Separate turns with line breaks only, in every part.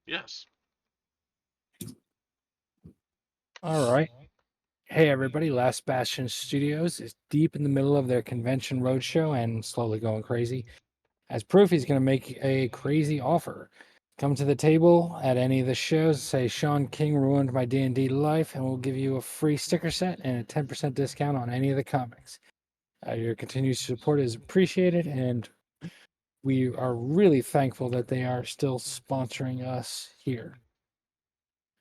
Yes.
All right. Hey, everybody. Last Bastion Studios is deep in the middle of their convention roadshow and slowly going crazy. As proof, he's going to make a crazy offer. Come to the table at any of the shows, say Sean King ruined my D&D life, and we'll give you a free sticker set and a 10% discount on any of the comics. Your continued support is appreciated, and we are really thankful that they are still sponsoring us here.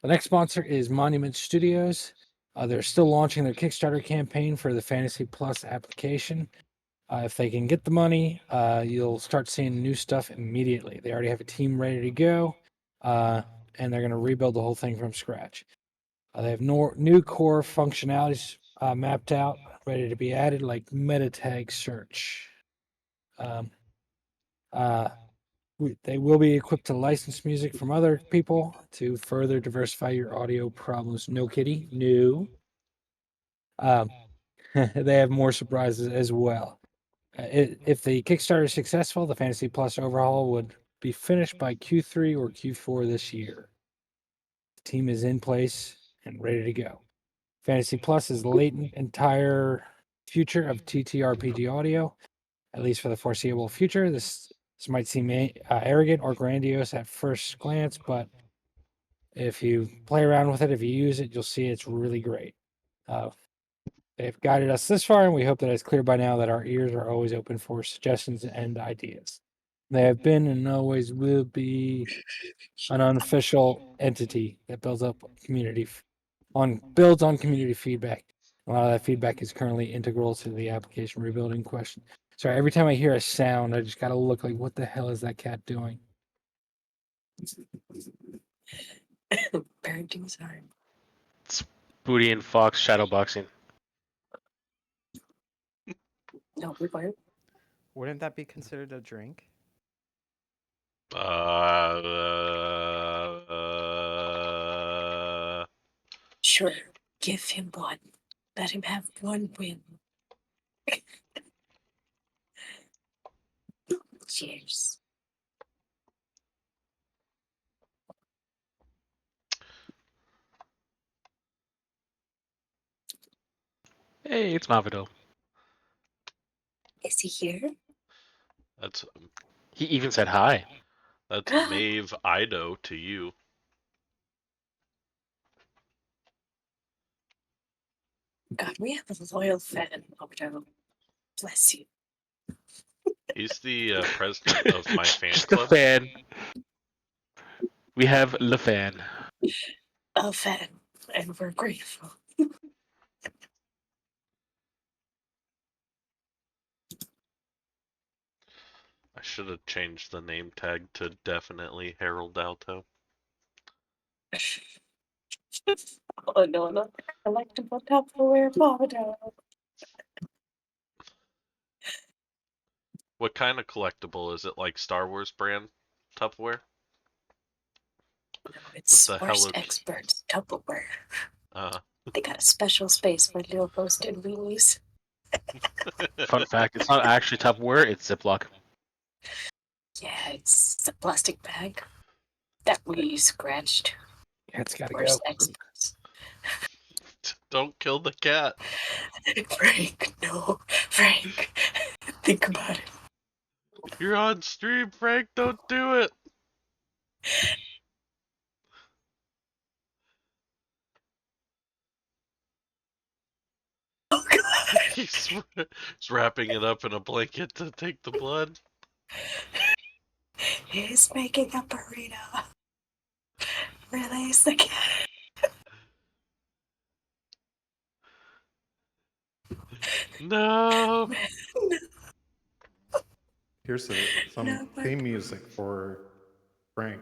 The next sponsor is Monument Studios. They're still launching their Kickstarter campaign for the Fantasy Plus application. If they can get the money, you'll start seeing new stuff immediately. They already have a team ready to go, and they're going to rebuild the whole thing from scratch. They have new core functionalities mapped out, ready to be added, like meta tag search. Um, they will be equipped to license music from other people to further diversify your audio problems. No kitty, no. Um, they have more surprises as well. If the Kickstarter is successful, the Fantasy Plus overhaul would be finished by Q3 or Q4 this year. The team is in place and ready to go. Fantasy Plus is the latent entire future of TTRPG audio, at least for the foreseeable future. This might seem arrogant or grandiose at first glance, but if you play around with it, if you use it, you'll see it's really great. They've guided us this far, and we hope that it's clear by now that our ears are always open for suggestions and ideas. They have been and always will be an unofficial entity that builds on community feedback. A lot of that feedback is currently integral to the application rebuilding question. Sorry, every time I hear a sound, I just gotta look like, what the hell is that cat doing?
Parenting's hard.
It's Booty and Fox shadowboxing.
No, we're fine.
Wouldn't that be considered a drink?
Sure, give him one. Let him have one win. Cheers.
Hey, it's Mavido.
Is he here?
He even said hi.
That's Maeve Ido to you.
God, we have a loyal fan, Octo. Bless you.
He's the president of my fan
Just
club.
a fan. We have Le Fan.
A fan, and we're grateful.
I should have changed the name tag to definitely Harold Alto.
Oh, no. I like to put Tupperware powder.
What kind of collectible is it? Like Star Wars brand Tupperware?
No, it's
With the
Wurst
Hello-
Experts Tupperware.
Uh,
They got a special space for little roasted weenies.
Fun fact, it's not actually Tupperware, it's Ziploc.
Yeah, it's a plastic bag that we scratched.
Yeah, it's gotta
Wurst
go.
Experts.
Don't kill the cat.
Frank, no. Frank, think about it.
You're on stream, Frank. Don't do it.
Oh, God.
He's wrapping it up in a blanket to take the blood.
He's making a burrito. Release the cat.
No.
Here's some theme music for Frank.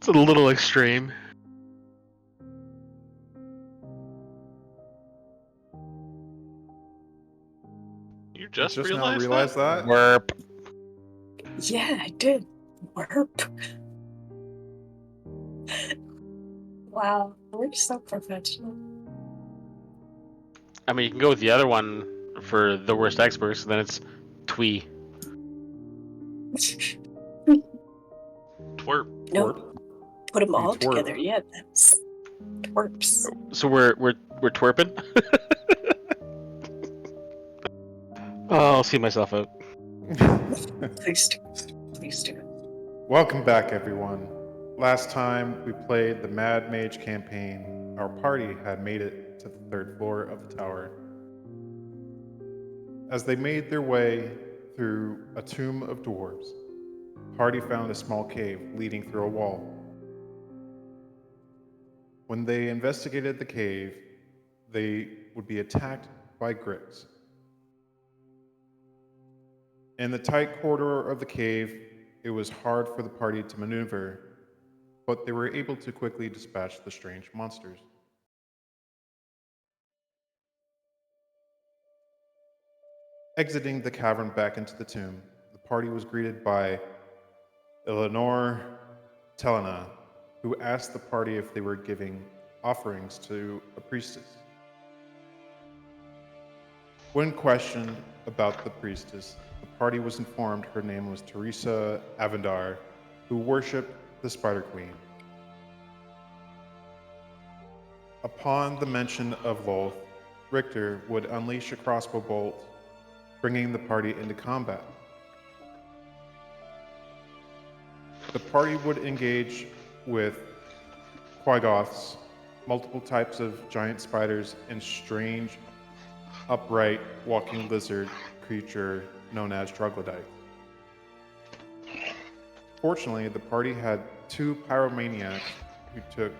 It's a little extreme.
You
You
just
just now
realized
realized that?
Warp.
Yeah, I did. Warp. Wow, we're so professional.
I mean, you can go with the other one for the worst experts, then it's twee.
Twerp.
No,
Twerp.
put them
You
all
twerp.
together. Yeah, that's twerps.
So we're twerping. Oh, I'll see myself out.
Please do. Please do.
Welcome back, everyone. Last time we played the Mad Mage campaign, our party had made it to the third floor of the tower. As they made their way through a tomb of dwarves, the party found a small cave leading through a wall. When they investigated the cave, they would be attacked by Grix. In the tight corridor of the cave, it was hard for the party to maneuver, but they were able to quickly dispatch the strange monsters. Exiting the cavern back into the tomb, the party was greeted by Eleanor Telena, who asked the party if they were giving offerings to a priestess. When questioned about the priestess, the party was informed her name was Teresa Avendar, who worshipped the Spider Queen. Upon the mention of Lolth, Richter would unleash a crossbow bolt, bringing the party into combat. The party would engage with Quagoths, multiple types of giant spiders, and strange, upright, walking lizard creature known as troglodytes. Fortunately, the party had two pyromaniacs who took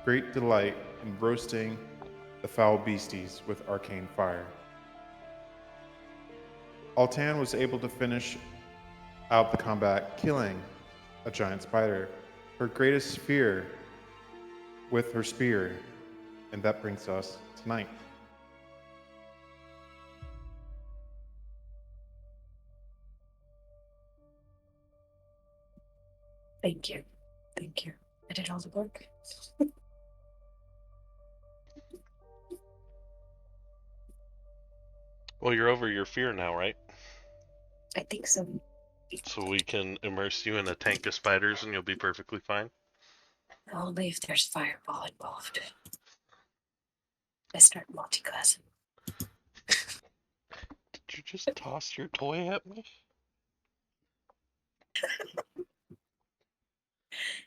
great delight in roasting the foul beasties with arcane fire. Altan was able to finish out the combat, killing a giant spider, her greatest fear, with her spear, and that brings us tonight.
Thank you. Thank you. I did all the work.
Well, you're over your fear now, right?
I think so.
So we can immerse you in a tank of spiders and you'll be perfectly fine.
Only if there's fireball involved. I start multi-classing.
Did you just toss your toy at me?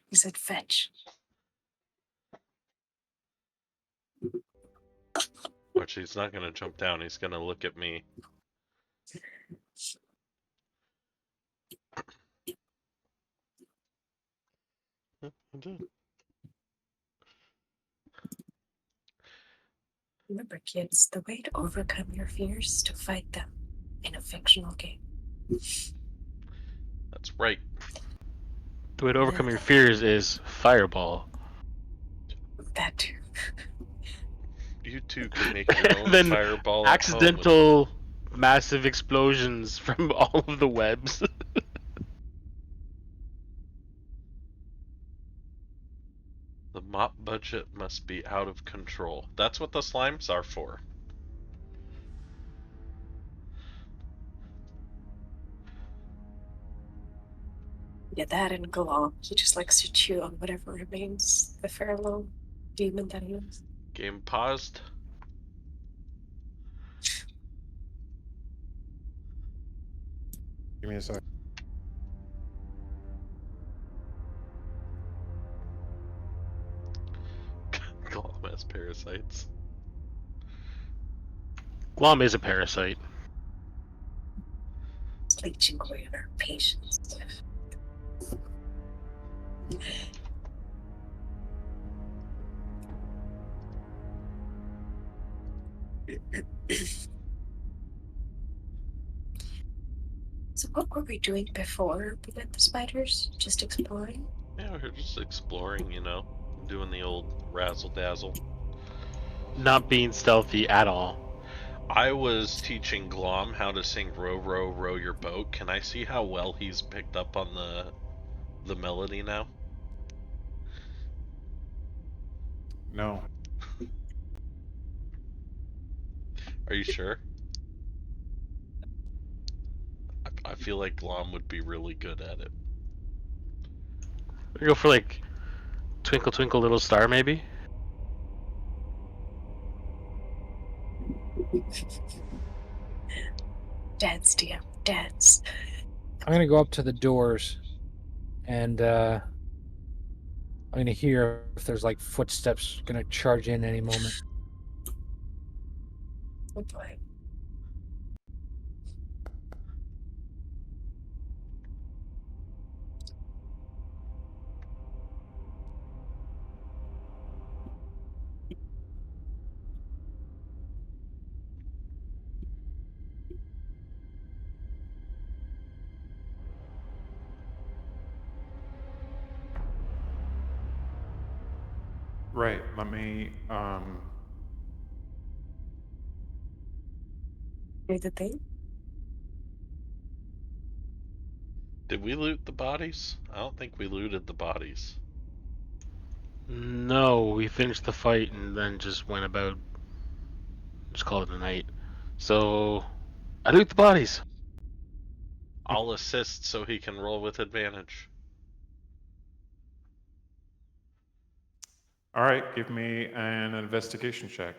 You said fetch.
Which he's not gonna jump down, he's gonna look at me. I did.
Remember, kids, the way to overcome your fears is to fight them in a fictional game.
That's right.
The way to overcome your fears is fireball.
That too.
You too can make your own
Then
fireball at home.
accidental massive explosions from all of the webs.
The mop budget must be out of control. That's what the slimes are for.
Yeah, that and Galal. He just likes to chew on whatever remains the pheromone demon that he is.
Game paused.
Give me a sec.
Glom has parasites.
Glom is a parasite.
Leeching away on our patience. So what were we doing before we met the spiders? Just exploring?
Yeah, we're just exploring, doing the old razzle dazzle.
Not being stealthy at all.
I was teaching Glom how to sing "Row, row, row your boat." Can I see how well he's picked up on the melody now?
No.
Are you sure? I feel like Glom would be really good at it.
We go for like Twinkle Twinkle Little Star, maybe.
Dance, DM, dance.
I'm gonna go up to the doors, and I'm gonna hear if there's like footsteps gonna charge in any moment.
Oh boy.
Right. Let me.
Do the thing.
Did we loot the bodies? I don't think we looted the bodies.
No, we finished the fight and then just went about. Just called it a night. So I loot the bodies.
I'll assist so he can roll with advantage.
All right. Give me an investigation check.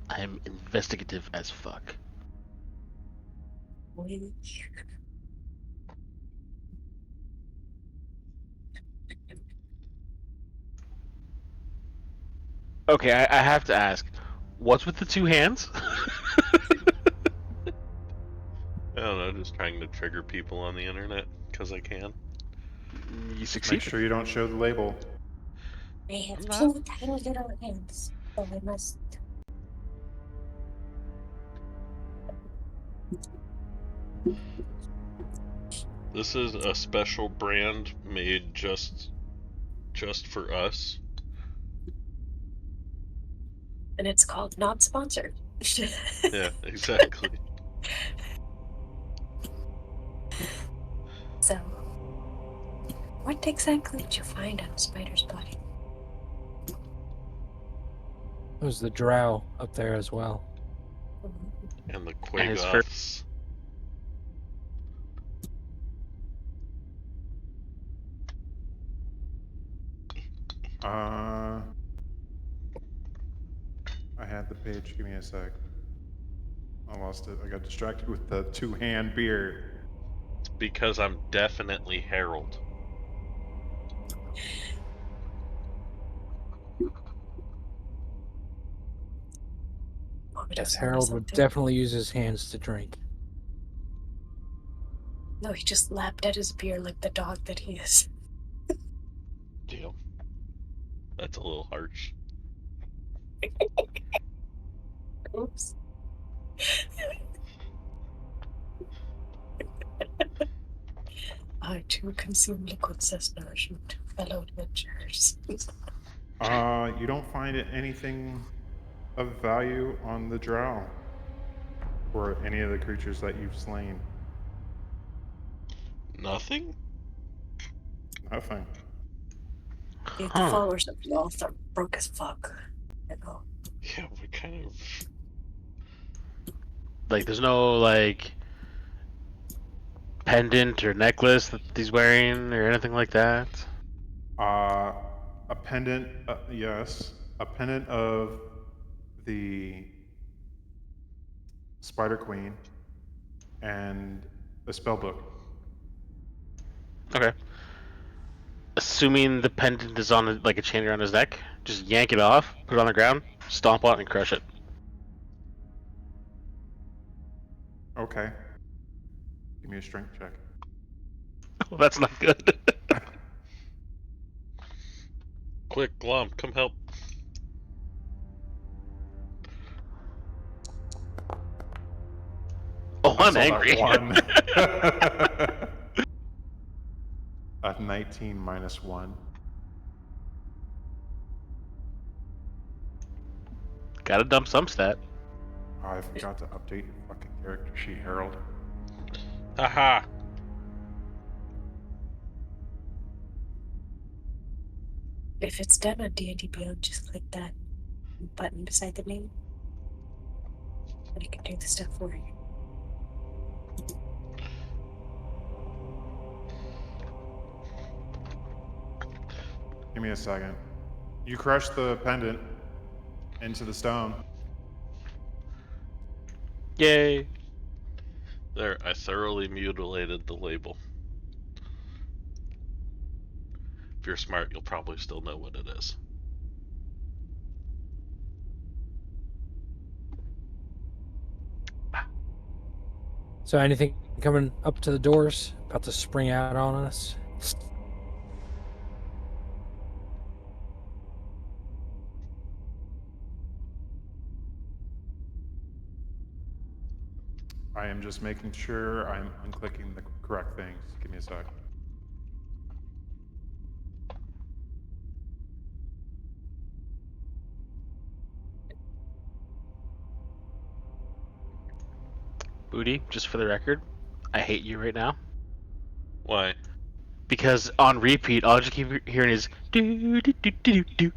I am investigative as fuck.
Wink.
Okay, I have to ask, what's with the two hands?
I don't know, just trying to trigger people on the internet because I can.
You
Just make
succeeded.
sure you don't show the label.
I have
I'm not.
two tiny little hands, so I must.
This is a special brand made just for us.
And it's called not sponsored.
Yeah, exactly.
So, what exactly did you find on Spider's body?
There's the drow up there as well.
And the
And his fur.
Quagoths.
I had the page. Give me a sec. I lost it. I got distracted with the two-hand beer.
It's because I'm definitely Harold.
Want me to
Yes,
send you
Harold would
something?
definitely use his hands to drink.
No, he just lapped at his beer like the dog that he is.
Damn. That's a little harsh.
Oops. I too consume liquids as nourishment, fellow adventurers.
You don't find anything of value on the drow or any of the creatures that you've slain.
Nothing?
Nothing.
The
Huh.
followers of Lolth are broke as fuck. You know.
Yeah, what kind of.
Like, there's no, like, pendant or necklace that he's wearing or anything like that?
Uh, a pendant, yes. A pendant of the Spider Queen and a spell book.
Okay. Assuming the pendant is on, like, a chain around his neck, just yank it off, put it on the ground, stomp on it, and crush it.
Okay. Give me a strength check.
Well, that's not good.
Quick, Glom, come help.
Oh,
I
I'm
saw that
angry.
one. A 19 minus 1.
Gotta dump some stat.
Oh, I forgot to update your fucking character sheet, Harold.
Haha.
If it's done on D&D Beyond, just click that button beside the name. And it can do the stuff for you.
Give me a second. You crushed the pendant into the stone.
Yay.
There, I thoroughly mutilated the label. If you're smart, you'll probably still know what it is.
So anything coming up to the doors, about to spring out on us?
I am just making sure I'm unclicking the correct things. Give me a sec.
Booty, just for the record, I hate you right now.
Why?
Because on repeat, all I just keep hearing is do do do do do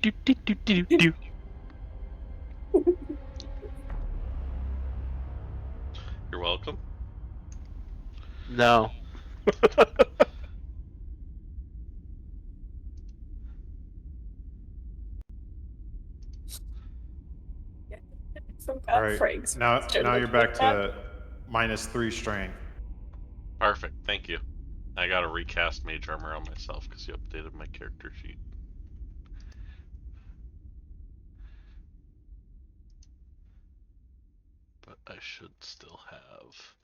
do do do do do do.
You're welcome.
No.
All right. Now you're back to -3 strength.
Perfect, thank you. I gotta recast mage armor on myself because you updated my character sheet. But I should still have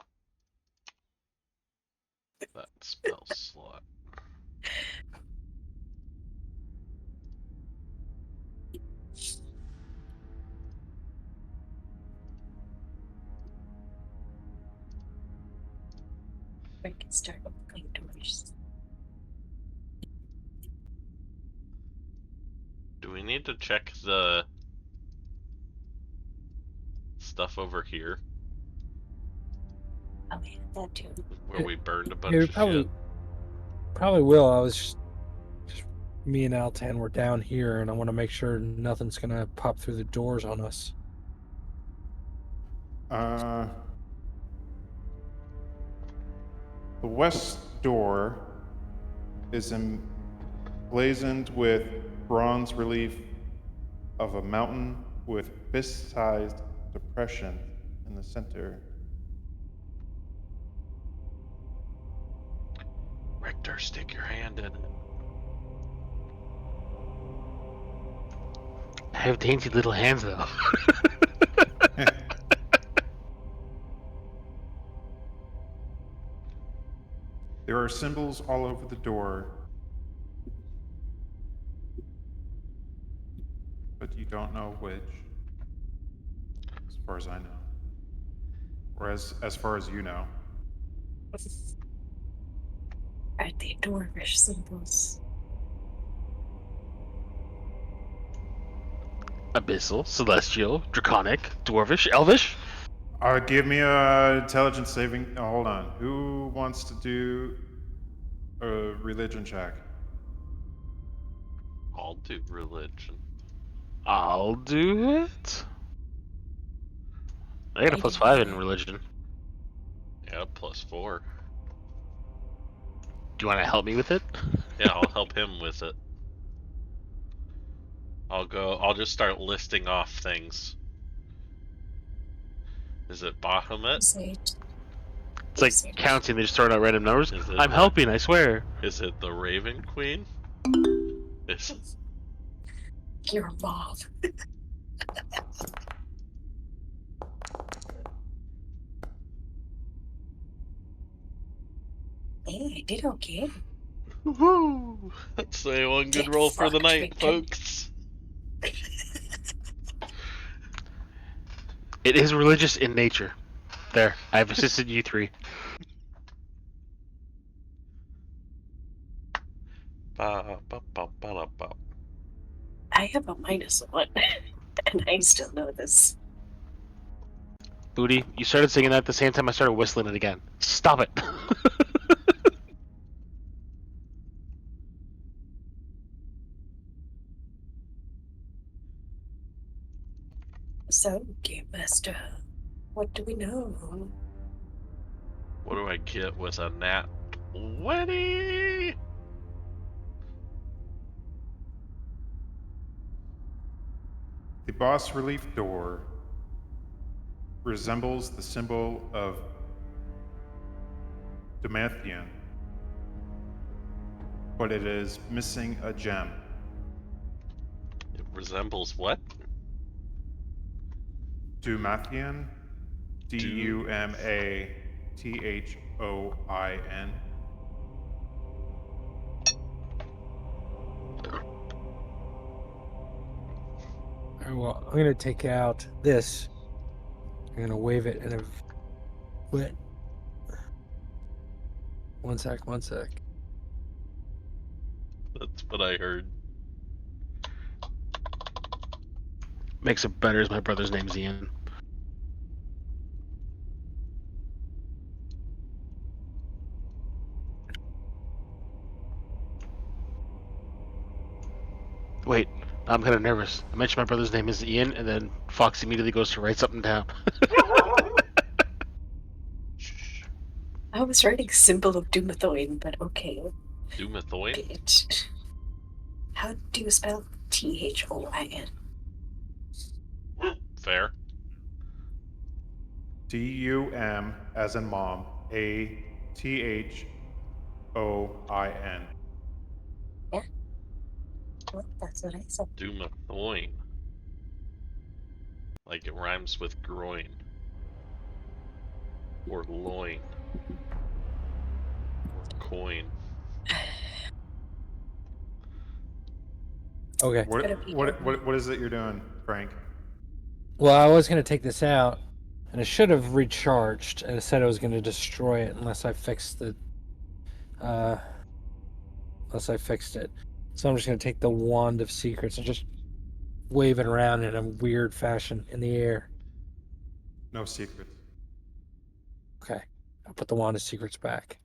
that spell slot.
I can start opening doors.
Do we need to check the stuff over here
Oh yeah, that too.
where we burned a
Yeah,
bunch
we
of shit?
probably will. I was just me and Altan were down here, and I want to make sure nothing's gonna pop through the doors on us.
The west door is emblazoned with bronze relief of a mountain with fist-sized depression in the center.
Richter, stick your hand in it.
I have dainty little hands though.
There are symbols all over the door, but you don't know which, as far as I know. Or as far as you know.
Are they dwarvish symbols?
Abyssal, celestial, draconic, dwarvish, elvish.
Give me a intelligence saving. Oh, hold on. Who wants to do a religion check?
I'll do religion.
I'll do it. I got a
I
+5
did
in
it.
religion.
Yeah, +4.
Do you want to help me with it?
Yeah, I'll help him with it. I'll just start listing off things. Is it Bahamut?
Sage.
It's like
Sage.
counting, they just throw out random numbers.
Is it
I'm
the-
helping, I swear.
Is it the Raven Queen? Is
You're a mob. Hey, I did okay.
Woohoo! That's a one good
Get
roll for the
fucked,
night,
Victor.
folks.
It is religious in nature. There, I've assisted you three.
Ba, ba, ba, ba, da, ba.
I have a -1, and I still know this.
Booty, you started singing that at the same time I started whistling it again. Stop it.
So, Game Master, what do we know?
What do I get with a nat 20?
The boss relief door resembles the symbol of Damathian, but it is missing a gem.
It resembles what?
Dumathian, Dumathon.
All right, well, I'm gonna take out this. I'm gonna wave it and quit. One sec.
That's what I heard.
Makes it better as my brother's name's Ian. Wait, I'm kind of nervous. I mentioned my brother's name is Ian, and then Fox immediately goes to write something down.
Shh.
I was writing symbol of Dumathoin, but okay.
Dumathoin?
Bitch. How do you spell Thoin?
Fair.
Dum as in mom, Athon.
Well, that's what I said.
Dumathoin. Like it rhymes with groin. Or loin. Or coin.
Okay.
What is it you're doing, Frank?
Well, I was gonna take this out, and it should have recharged, and it said it was gonna destroy it unless I fixed it. Unless I fixed it. So I'm just gonna take the wand of secrets and just wave it around in a weird fashion in the air.
No secrets.
Okay. I'll put the wand of secrets back.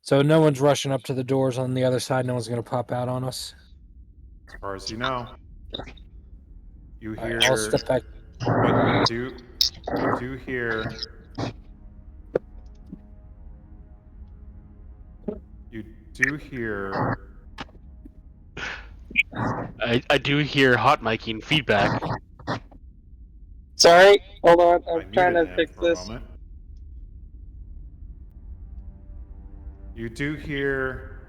So no one's rushing up to the doors on the other side. No one's gonna pop out on us.
As far as you know. You
All
hear,
right, I'll step back.
but you do hear. You do hear.
I do hear hot miking feedback.
Sorry, hold on.
I
I'm trying
muted
to
him
fix
for a
this.
moment. You do hear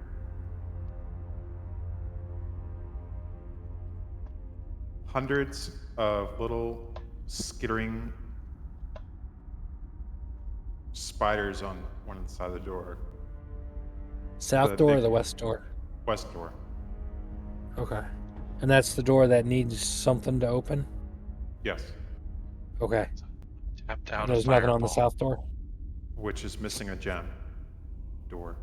hundreds of little skittering spiders on one side of the door.
South
The
door or
big
the west door?
west door.
Okay. And that's the door that needs something to open?
Yes,
Okay.
Tapped out
There's
a
nothing on the
fireball.
south door?
which is missing a gem door.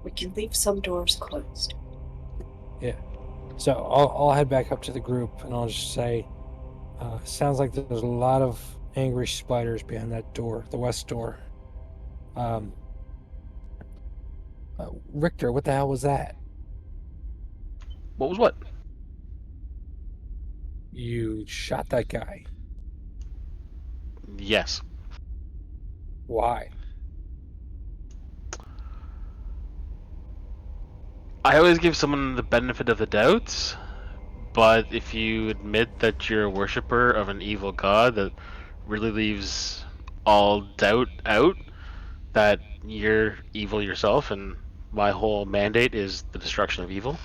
We can leave some doors closed.
Yeah. So I'll head back up to the group and I'll just say, sounds like there's a lot of angry spiders behind that door, the west door. Richter, what the hell was that?
What was what?
You shot that guy.
Yes.
Why?
I always give someone the benefit of the doubt, but if you admit that you're a worshiper of an evil god, that really leaves all doubt out that you're evil yourself, and my whole mandate is the destruction of evil.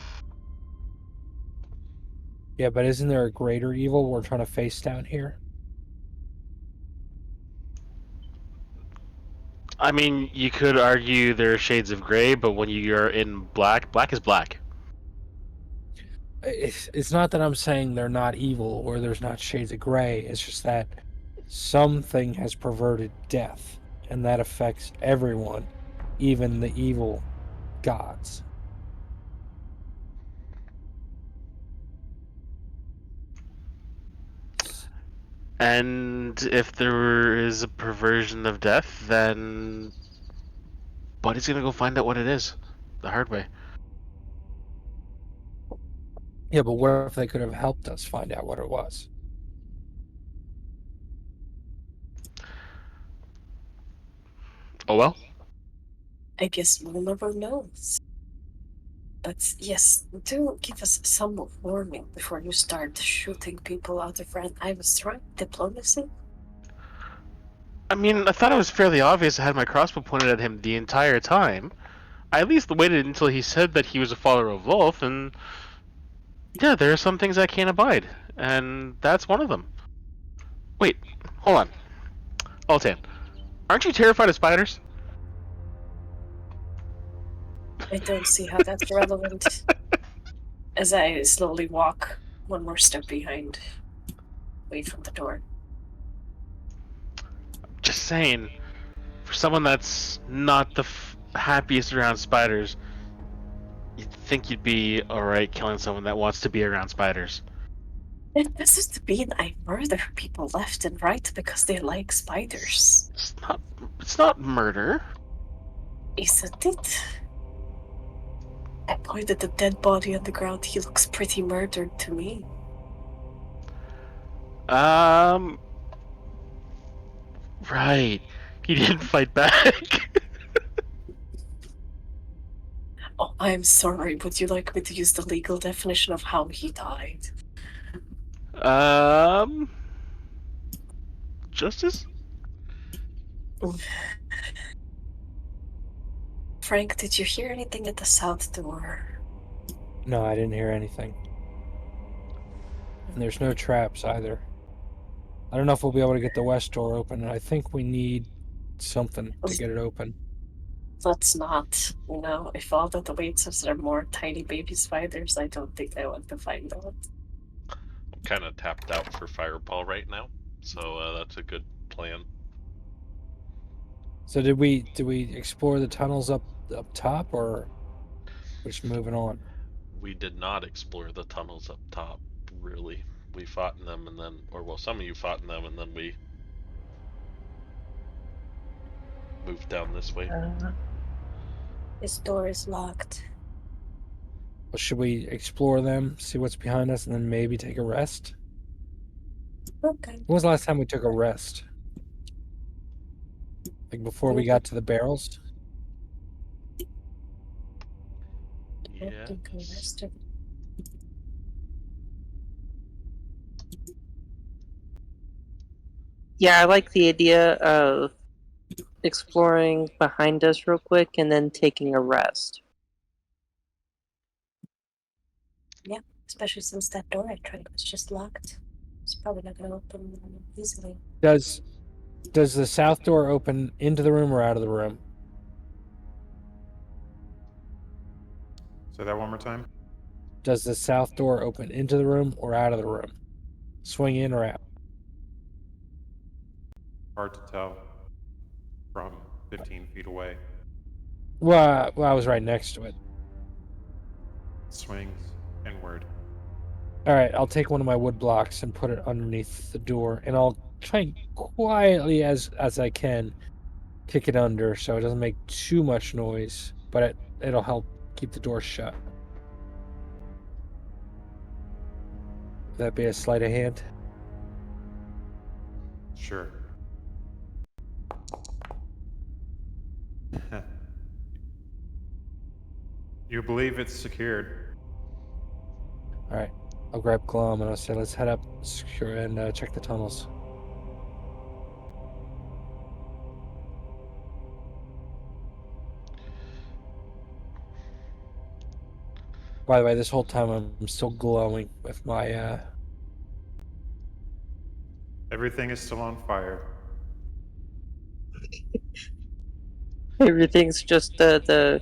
Yeah, but isn't there a greater evil we're trying to face down here?
I mean, you could argue there are shades of gray, but when you're in black, black is black.
It's not that I'm saying they're not evil or there's not shades of gray. It's just that something has perverted death, and that affects everyone, even the evil gods.
And if there is a perversion of death, then Buddy's gonna go find out what it is, the hard way.
Yeah, but what if they could have helped us find out what it was?
Oh well.
I guess we'll never know. But yes, do give us some warning before you start shooting people out of hand. I was trying diplomacy.
I mean, I thought it was fairly obvious I had my crossbow pointed at him the entire time. I at least waited until he said that he was a follower of Lolth, and yeah, there are some things I can't abide, and that's one of them. Wait, hold on. Altan, aren't you terrified of spiders?
I don't see how that's relevant. As I slowly walk one more step behind, away from the door.
Just saying, for someone that's not the happiest around spiders, you'd think you'd be alright killing someone that wants to be around spiders.
It doesn't mean I murder people left and right because they like spiders.
It's not murder.
Isn't it? I pointed the dead body on the ground. He looks pretty murdered to me.
Right. He didn't fight back.
Oh, I'm sorry. Would you like me to use the legal definition of how he died?
Justice?
Frank, did you hear anything at the south door?
No, I didn't hear anything. And there's no traps either. I don't know if we'll be able to get the west door open, and I think we need something to get it open.
Let's not. You know, if all that awaits us are more tiny baby spiders, I don't think I want to find out.
I'm kind of tapped out for fireball right now, so that's a good plan.
So did we explore the tunnels up top, or we're just moving on?
We did not explore the tunnels up top, really. We fought in them and then, or well, some of you fought in them and then we moved down this way.
This door is locked.
Well, should we explore them, see what's behind us, and then maybe take a rest?
Okay.
When was the last time we took a rest? Like before we got to the barrels?
I don't think I
Yes.
rested.
Yeah, I like the idea of exploring behind us real quick and then taking a rest.
Yeah, especially since that door I tried was just locked. It's probably not going to open easily.
Does the south door open into the room or out of the room?
Say that one more time.
Does the south door open into the room or out of the room? Swing in or out?
Hard to tell from 15 feet away.
Well, I was right next to it.
Swings inward.
All right, I'll take one of my wood blocks and put it underneath the door, and I'll try and quietly as I can kick it under so it doesn't make too much noise, but it'll help keep the door shut. Would that be a sleight of hand?
Sure. You believe it's secured.
All right, I'll grab Glom and I'll say, let's head up, secure, and check the tunnels. By the way, this whole time I'm still glowing with my
Everything is still on fire.
Everything's just the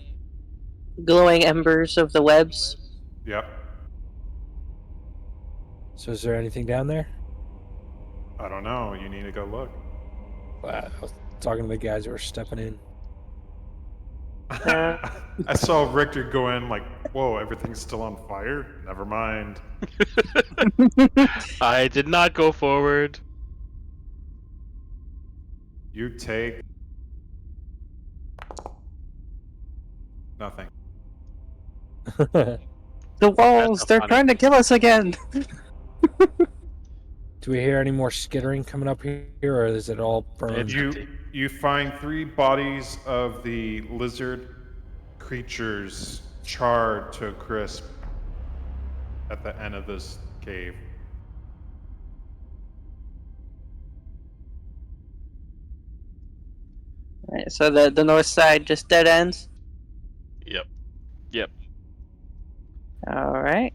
glowing embers of the webs.
Yep.
So is there anything down there?
I don't know. You need to go look.
I was talking to the guys who were stepping in.
I saw Richter go in like, whoa, everything's still on fire? Never mind.
I did not go forward.
You take nothing.
The walls,
That's
they're
funny.
trying to kill us again.
Do we hear any more skittering coming up here, or is it all burned?
It's-
You find 3 bodies of the lizard creatures charred to a crisp at the end of this cave.
Right, so the north side just dead ends.
Yep.
Yep.
All right.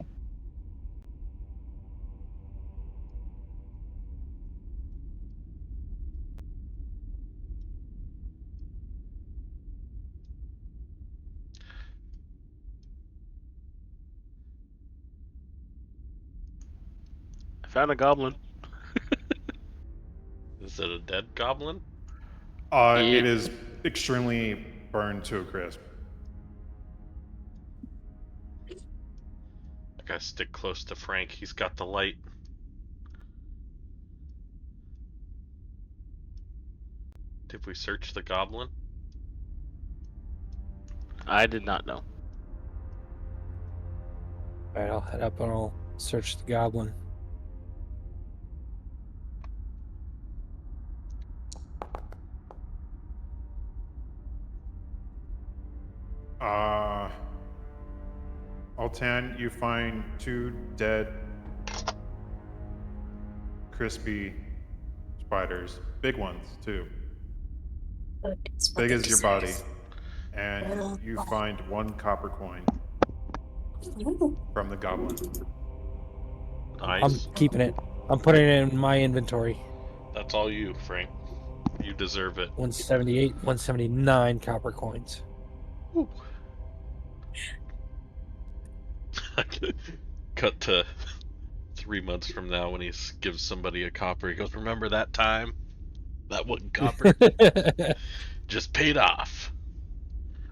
I found a goblin.
Is it a dead goblin?
It is extremely burned to a crisp.
I gotta stick close to Frank. He's got the light. Did we search the goblin?
I did not know.
All right, I'll head up and I'll search the goblin.
Altan, you find 2 dead, crispy spiders. Big ones, too.
But it's what
Big
it
as your body.
deserves.
And you find 1 copper coin
Ooh,
from the goblin.
I'm
Nice.
keeping it. I'm putting it in my inventory.
That's all you, Frank. You deserve it.
178, 179 copper coins.
Woo. Cut to 3 months from now when he gives somebody a copper. He goes, "Remember that time? That 1 copper just paid off."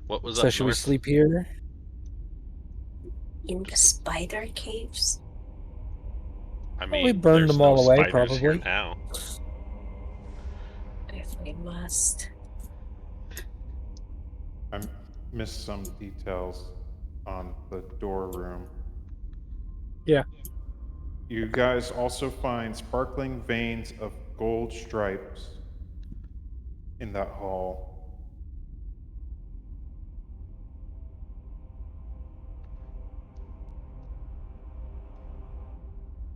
What was
So
up
should we
north?
sleep here?
in the spider caves?
I
Well,
mean,
we burned
there's
them all
no
away,
spiders here
probably.
now.
If we must.
I missed some details on the door room.
Yeah.
You guys also find sparkling veins of gold stripes in that hall.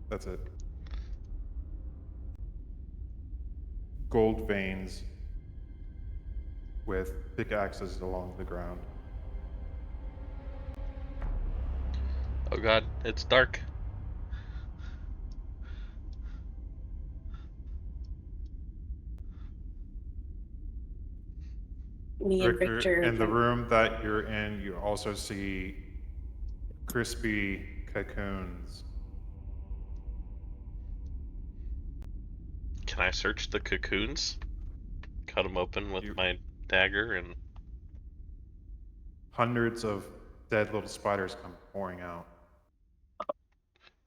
That's it. Gold veins with pickaxes along the ground.
Oh god, it's dark.
Me and
Richter,
Victor.
in the room that you're in, you also see crispy cocoons.
Can I search the cocoons? Cut them open with my dagger and...
Hundreds of dead little spiders come pouring out.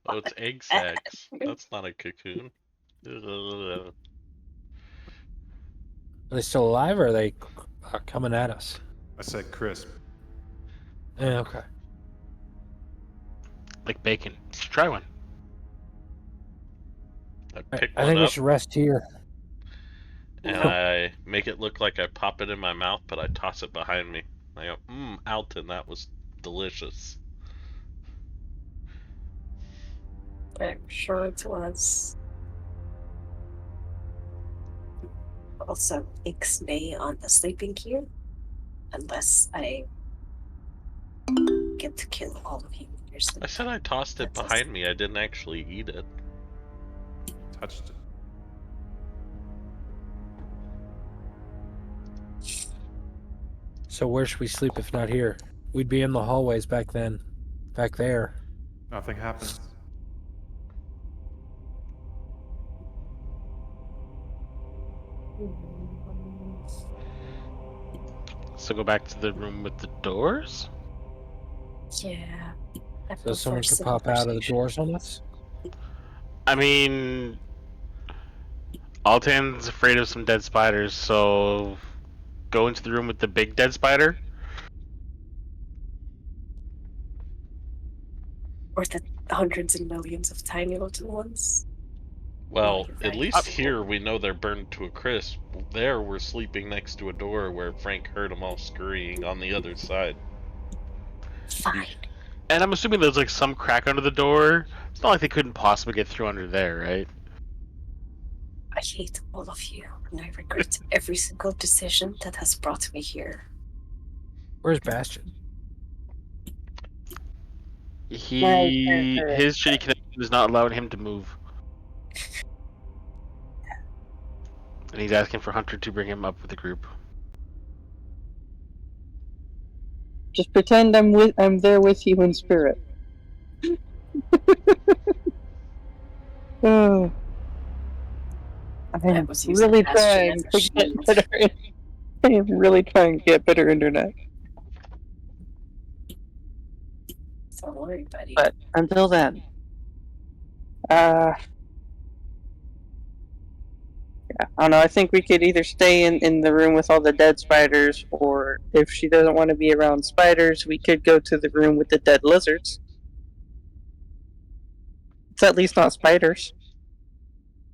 Oh, it's egg sacs. That's not a cocoon. Ugh.
Are they still alive, or are they coming at us?
I said crisp.
Okay.
Like bacon. Try one.
I pick
I
one
think we
up
should rest here.
and I make it look like I pop it in my mouth, but I toss it behind me. I go, Alton, that was delicious.
I'm sure it was. Also, Ixnay on the sleeping gear. Unless I get to kill all of you in your sleep.
I said I tossed it
That's
behind me. I didn't actually eat it.
Touched it.
So where should we sleep if not here? We'd be in the hallways back then. Back there.
Nothing happens.
So go back to the room with the doors?
Yeah. I
So
prefer
someone could
civil
pop out of the
conversation.
doors on us?
I mean, Altan's afraid of some dead spiders, so go into the room with the big dead spider.
Or the hundreds and millions of tiny little ones.
Well,
you're
at
right.
least here we know they're burned to a crisp. There we're sleeping next to a door where Frank heard them all scurrying on the other side.
Fine.
And I'm assuming there's like some crack under the door. It's not like they couldn't possibly get through under there, right?
I hate all of you, and I regret every single decision that has brought me here.
Where's Bastion?
Right,
His shitty connection is not allowing him to move. And he's asking for Hunter to bring him up with the group.
Just pretend I'm there with you in spirit. Oh,
I
I'm
was using
really
Bastion
trying
as a
to get
shield.
better. I am really trying to get better internet.
Don't worry, buddy.
But until then, yeah, I don't know. I think we could either stay in the room with all the dead spiders, or if she doesn't want to be around spiders, we could go to the room with the dead lizards. It's at least not spiders.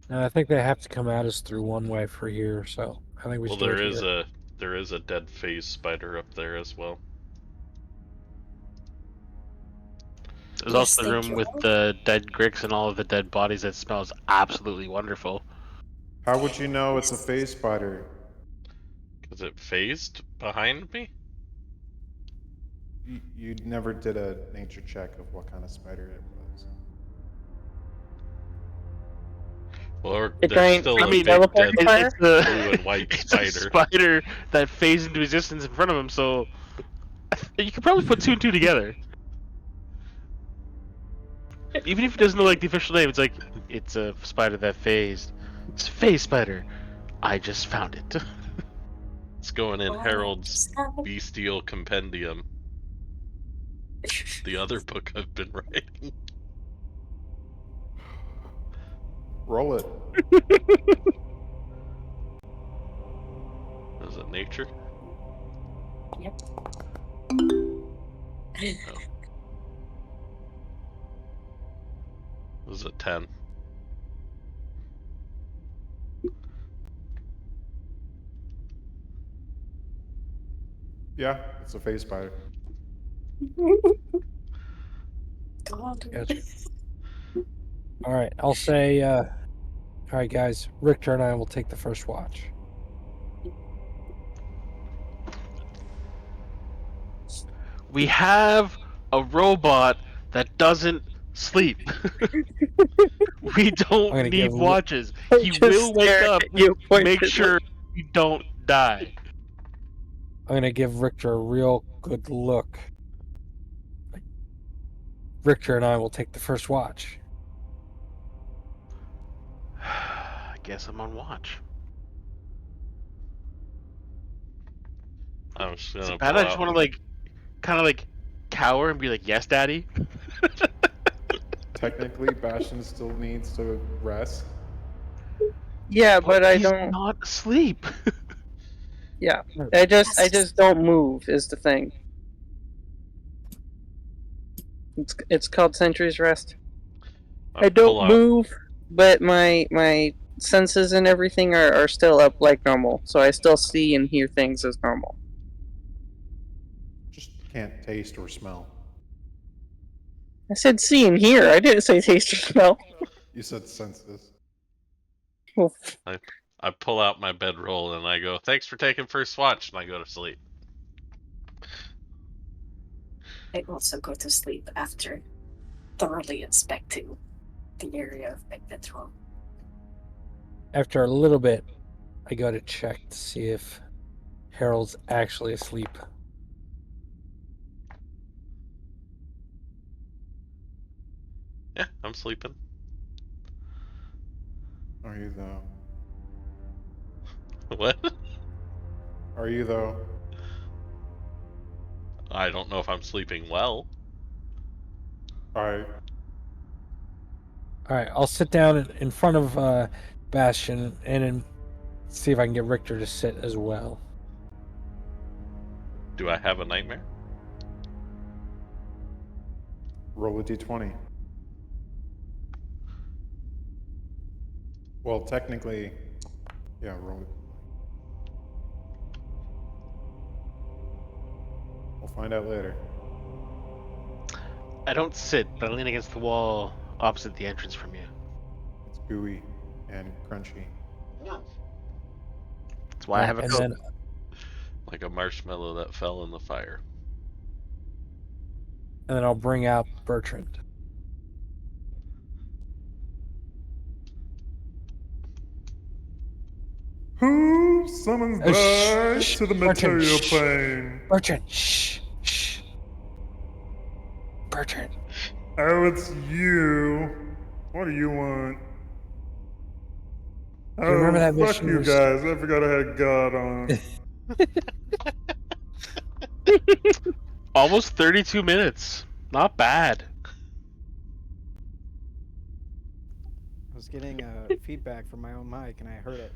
No, I think they have to come at us through one way for here, so I think we
Well,
should do it here.
there is a dead phase spider up there as well.
There's
Yes,
also the
thank
room
you
with
all.
the dead gricks and all of the dead bodies that smells absolutely wonderful.
How would you know it's a phase spider?
Is it phased behind me?
You never did a nature check of what kind of spider it was.
Or
The
there's
giant
still a
freaky
big dead
teleporting spider?
It's the
blue and white
it's a
spider.
spider that phased into existence in front of him. So you could probably put two and two together. Even if it doesn't know like the official name, it's like it's a spider that phased. It's a phase spider. I just found it.
It's going in
Wow,
Harold's
sad.
Bestial Compendium, the other book I've been writing.
Roll it.
Is it nature?
Yep.
Was it 10?
Yeah, it's a phase spider.
God.
Gotcha. All right, I'll say, all right, guys, Richter and I will take the first watch.
We have a robot that doesn't sleep. We
I'm
don't
gonna
need
give-
watches. He
Just
will wake
stare
up,
at you
make
pointedly.
sure you don't die.
I'm gonna give Richter a real good look. Richter and I will take the first watch.
I guess I'm on watch.
I'm just
Is
gonna
it bad?
pull
I just
out.
want to like, kind of like, cower and be like, "Yes, Daddy."
Technically, Bastion still needs to rest.
Yeah, but I
he's
don't.
not asleep.
Yeah, I just don't move is the thing. It's called Sentry's Rest. I
pull
don't
out.
move, but my senses and everything are still up like normal, so I still see and hear things as normal.
Just can't taste or smell.
I said see and hear. I didn't say taste or smell.
You said senses.
Well,
I pull out my bedroll and I go, "Thanks for taking first watch," and I go to sleep.
I also go to sleep after thoroughly inspecting the area of my bedroom.
After a little bit, I go to check to see if Harold's actually asleep.
Yeah, I'm sleeping.
Are you though?
What?
Are you though?
I don't know if I'm sleeping well.
Alright.
All right, I'll sit down in front of Bastion and see if I can get Richter to sit as well.
Do I have a nightmare?
Roll a d20. Well, technically, yeah, roll it. We'll find out later.
I don't sit, but I lean against the wall opposite the entrance from you.
It's gooey and crunchy.
That's why I have a
and
coat.
then
Like a marshmallow that fell in the fire.
I'll bring out Bertrand.
Who summons
Oh,
back
shh,
to the
Bertrand,
material
shh.
plane?
Bertrand, shh, shh. Bertrand.
Oh, it's you. What do you want?
Do you remember that
fuck
mission?
you guys. I forgot I had God on.
Almost 32 minutes. Not bad.
I was getting feedback from my own mic, and I heard it.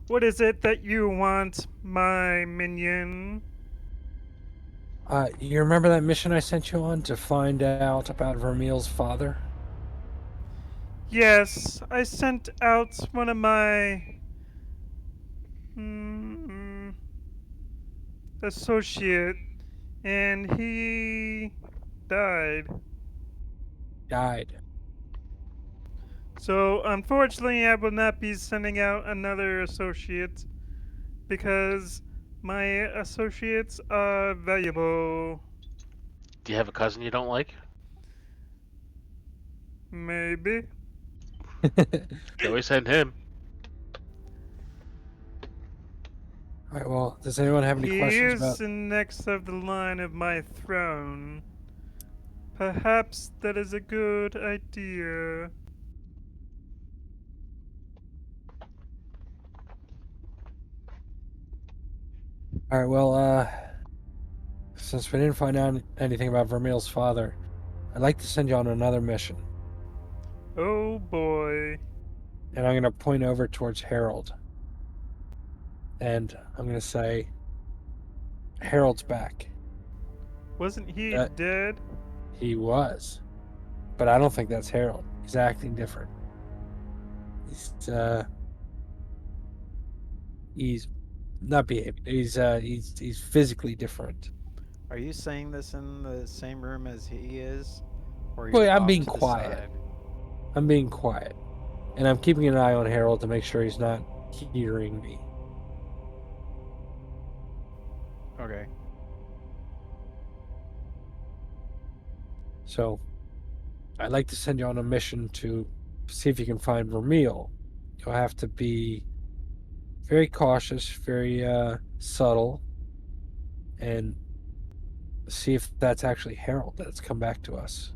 What is it that you want, my minion?
You remember that mission I sent you on to find out about Vermeil's father?
Yes, I sent out one of my associate, and he died.
Died.
So unfortunately, I will not be sending out another associate because my associates are valuable.
Do you have a cousin you don't like?
Maybe.
You always send him.
All right, well, does anyone have any
He
questions
is
about...
in next of the line of my throne. Perhaps that is a good idea.
All right, well, since we didn't find out anything about Vermeil's father, I'd like to send you on another mission.
Oh boy.
And I'm going to point over towards Harold. And I'm going to say, Harold's back.
Wasn't he dead?
He was. But I don't think that's Harold. He's acting different. He's not behaving. He's physically different.
Are you saying this in the same room as he is? Or are you
Boy, I'm
off
being
to the
quiet.
side?
I'm being quiet. And I'm keeping an eye on Harold to make sure he's not hearing me.
Okay.
So, I'd like to send you on a mission to see if you can find Vermeil. You'll have to be very cautious, very subtle, and see if that's actually Harold that's come back to us.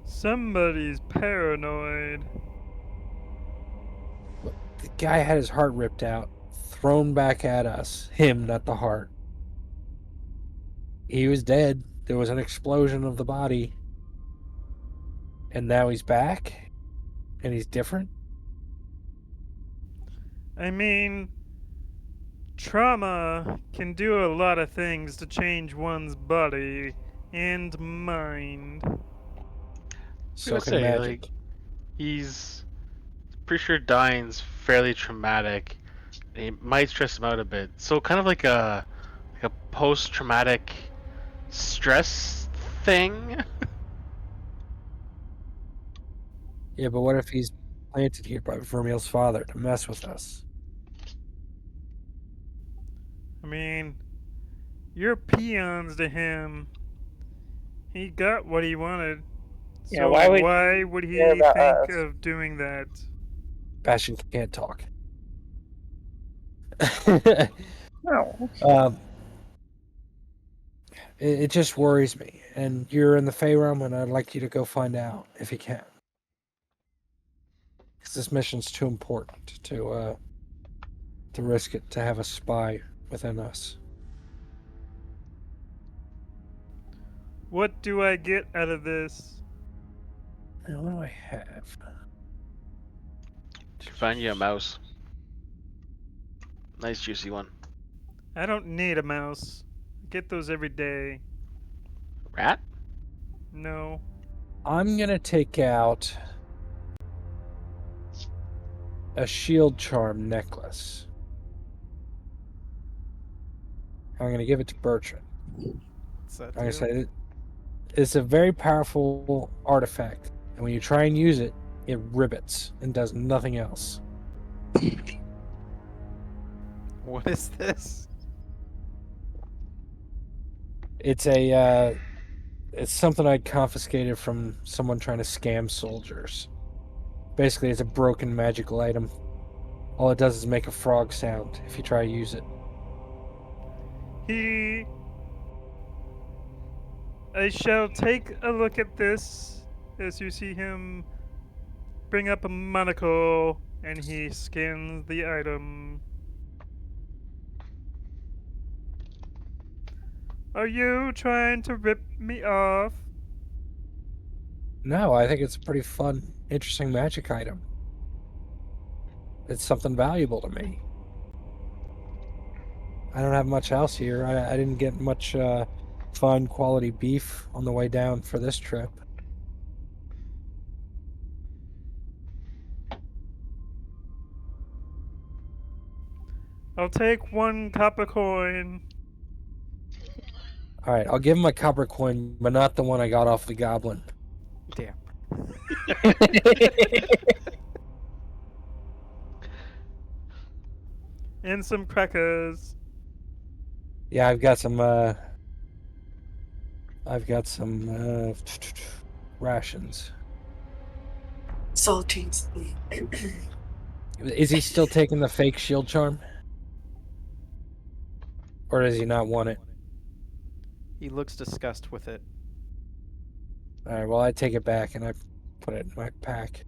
Somebody's paranoid.
The guy had his heart ripped out, thrown back at us. Him, not the heart. He was dead. There was an explosion of the body. And now he's back? And he's different?
I mean, trauma can do a lot of things to change one's body and mind.
So
I
can
say,
magic.
like, he's pretty sure dying's fairly traumatic. It might stress him out a bit. So kind of like a post-traumatic stress thing.
Yeah, but what if he's planted here by Vermeil's father to mess with us?
I mean, you're peons to him. He got what he wanted.
Yeah,
So
why would
why would
care
he
about
think
us?
of doing that?
Bastion can't talk.
No.
It just worries me. And you're in the Fey realm, and I'd like you to go find out if you can. Because this mission's too important to risk it to have a spy within us.
What do I get out of this?
Now, what do I have?
Can find you a mouse. Nice juicy one.
I don't need a mouse. I get those every day.
Rat?
No.
I'm going to take out a shield charm necklace. I'm going to give it to Bertrand.
What's that
I'm going to
do?
say it's a very powerful artifact. And when you try and use it, it ribbits and does nothing else.
What is this?
It's it's something I confiscated from someone trying to scam soldiers. Basically, it's a broken magical item. All it does is make a frog sound if you try to use it.
I shall take a look at this as you see him bring up a monocle and he scans the item. Are you trying to rip me off?
No, I think it's a pretty fun, interesting magic item. It's something valuable to me. I don't have much else here. I didn't get much fine quality beef on the way down for this trip.
I'll take 1 copper coin.
All right, I'll give him a copper coin, but not the one I got off the goblin.
Damn.
And some crackers.
Yeah, I've got some rations.
Saltines.
Is he still taking the fake shield charm? Or does he not want it?
He looks disgusted with it.
All right, well, I take it back and I put it in my pack.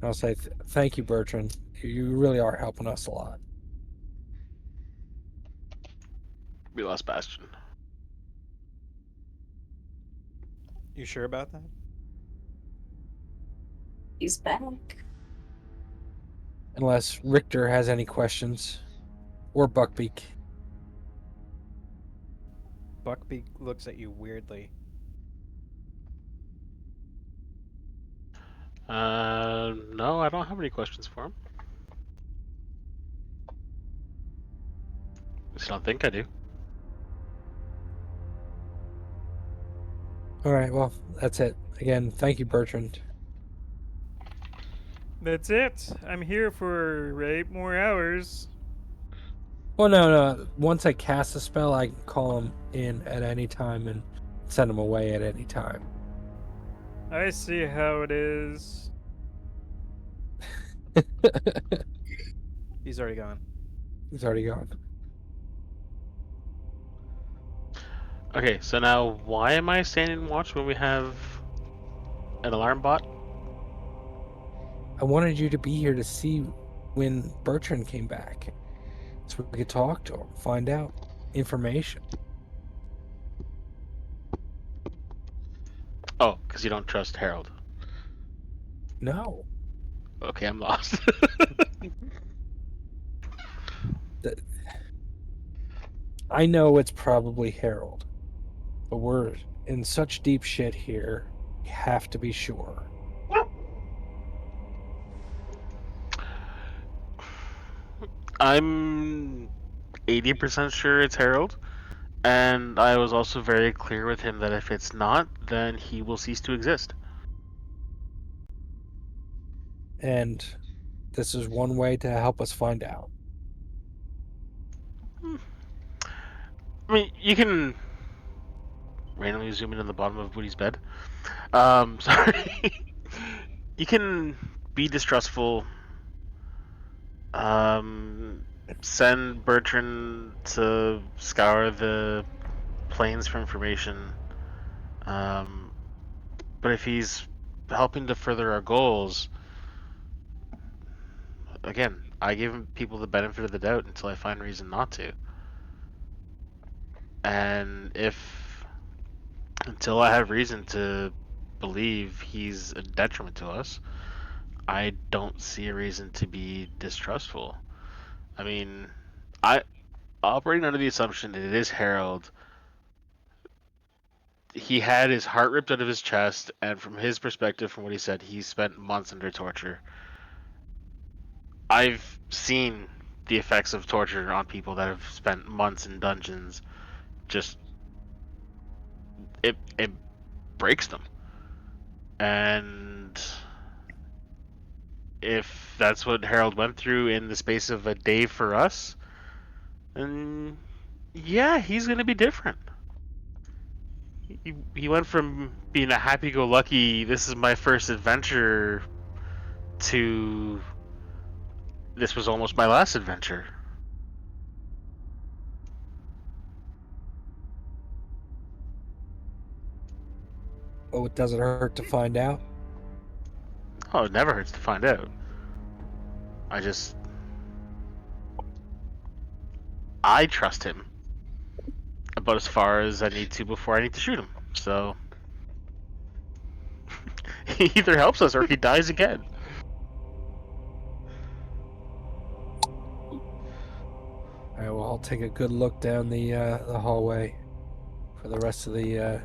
I'll say thank you, Bertrand. You really are helping us a lot.
We lost Bastion.
You sure about that?
He's back.
Unless Richter has any questions. Or Buckbeak.
Buckbeak looks at you weirdly.
No, I don't have any questions for him. I just don't think I do.
All right, well, that's it. Again, thank you, Bertrand.
That's it. I'm here for 8 more hours.
Well, no. Once I cast a spell, I can call him in at any time and send him away at any time.
I see how it is.
He's already gone.
He's already gone.
Okay, so now why am I standing watch when we have an alarm bot?
I wanted you to be here to see when Bertrand came back. So we could talk to him, find out information.
Oh, because you don't trust Harold.
No.
Okay, I'm lost.
I know it's probably Harold, but we're in such deep shit here, we have to be sure.
I'm 80% sure it's Harold, and I was also very clear with him that if it's not, then he will cease to exist.
And this is one way to help us find out.
I mean, you can randomly zoom in on the bottom of Woody's bed. Sorry. You can be distrustful. Send Bertrand to scour the plains for information. But if he's helping to further our goals, again, I give people the benefit of the doubt until I find reason not to. And if until I have reason to believe he's a detriment to us, I don't see a reason to be distrustful. I mean, I operating under the assumption that it is Harold. He had his heart ripped out of his chest, and from his perspective, from what he said, he spent months under torture. I've seen the effects of torture on people that have spent months in dungeons. Just it breaks them. And if that's what Harold went through in the space of a day for us, then yeah, he's gonna be different. He went from being a happy-go-lucky, this is my first adventure, to this was almost my last adventure.
Oh, it doesn't hurt to find out.
Oh, it never hurts to find out. I trust him about as far as I need to before I need to shoot him. So he either helps us or he dies again.
All right, well, I'll take a good look down the hallway for the rest of the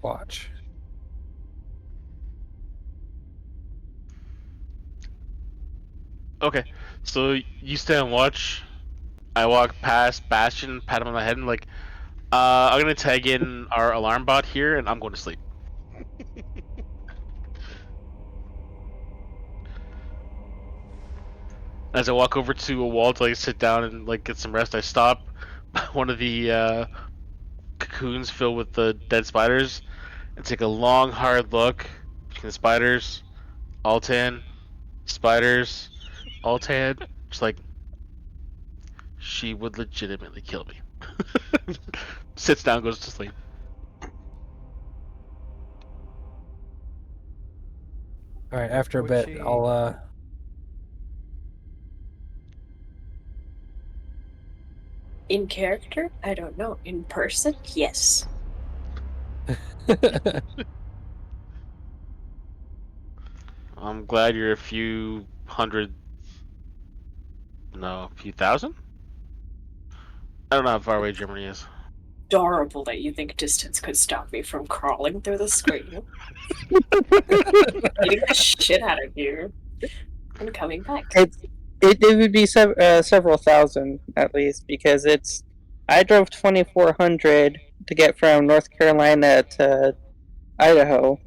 watch.
Okay, so you stay and watch. I walk past Bastion, pat him on the head, and like, I'm gonna tag in our alarm bot here, and I'm going to sleep. As I walk over to a wall to like sit down and like get some rest, I stop one of the cocoons filled with the dead spiders and take a long, hard look between the spiders, all tan, spiders, all tan. Just like, she would legitimately kill me. Sits down, goes to sleep.
All right, after a
Would
bit,
she-
I'll
In character, I don't know. In person, yes.
I'm glad you're a few hundred, no, a few thousand? I don't know how far away Germany is.
Adorable that you think distance could stop me from crawling through the screen. Beating the shit out of you. And coming back.
It would be several thousand at least because it's. I drove 2,400 to get from North Carolina to Idaho,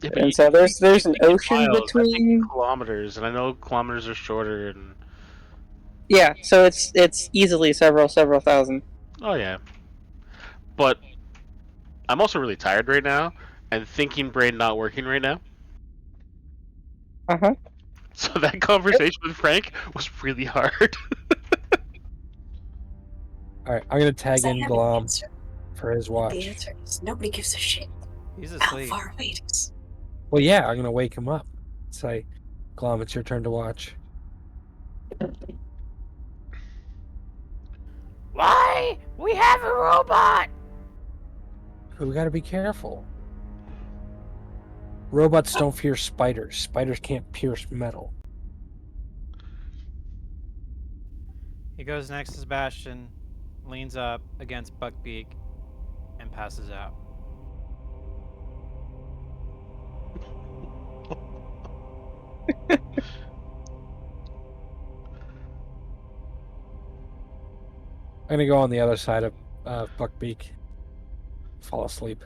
Yeah, but
and so there's
you
an
think in
ocean
miles, I think in
between.
kilometers, and I know kilometers are shorter, and
Yeah, so it's easily several thousand.
oh yeah. But I'm also really tired right now, and thinking brain not working right now.
Uh huh.
So that conversation with Frank was really hard.
all right, I'm gonna tag
I
in
have an
Glom
answer.
for his
The
watch.
answer is nobody gives a shit
He's
how
asleep.
far away it is.
Well, yeah, I'm gonna wake him up. Say, Glom, it's your turn to watch.
Why? We have a robot!
But we gotta be careful. Robots don't fear spiders. Spiders can't pierce metal.
He goes next to Sebastian, leans up against Buckbeak, and passes out.
I'm gonna go on the other side of Buckbeak. Fall asleep.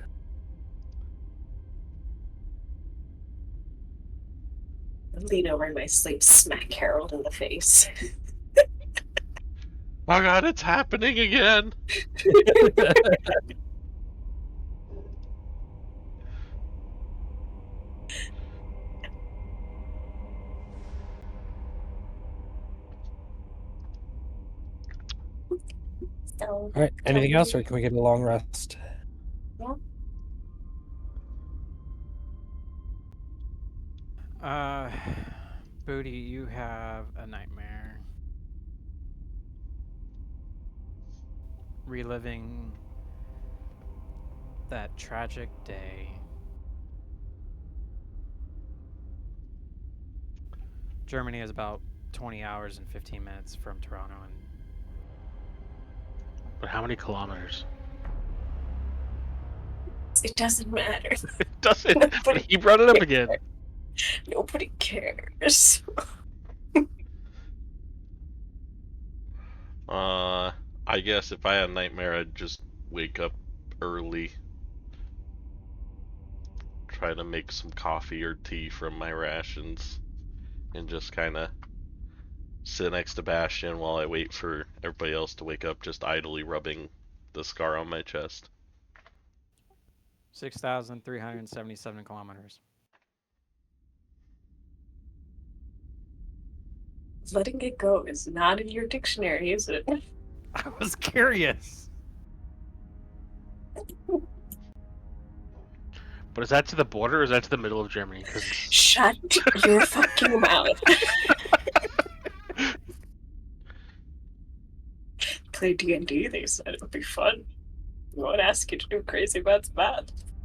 Lean over in my sleep, smack Harold in the face.
Oh god, it's happening again!
So,
All right. Anything else, or can we get a long rest?
Booty, you have a nightmare. Reliving that tragic day. Germany is about 20 hours and 15 minutes from Toronto, and
But how many kilometers?
It doesn't matter.
It doesn't. But
Nobody
he brought it up again.
Nobody cares.
I guess if I had a nightmare, I'd just wake up early, try to make some coffee or tea from my rations, and just kind of sit next to Bastion while I wait for everybody else to wake up, just idly rubbing the scar on my chest.
6,377 kilometers.
Letting it go is not in your dictionary, is it?
I was curious.
But is that to the border or is that to the middle of Germany? Because
Shut your fucking mouth. Play D&D, they said it would be fun. We won't ask you to do crazy bad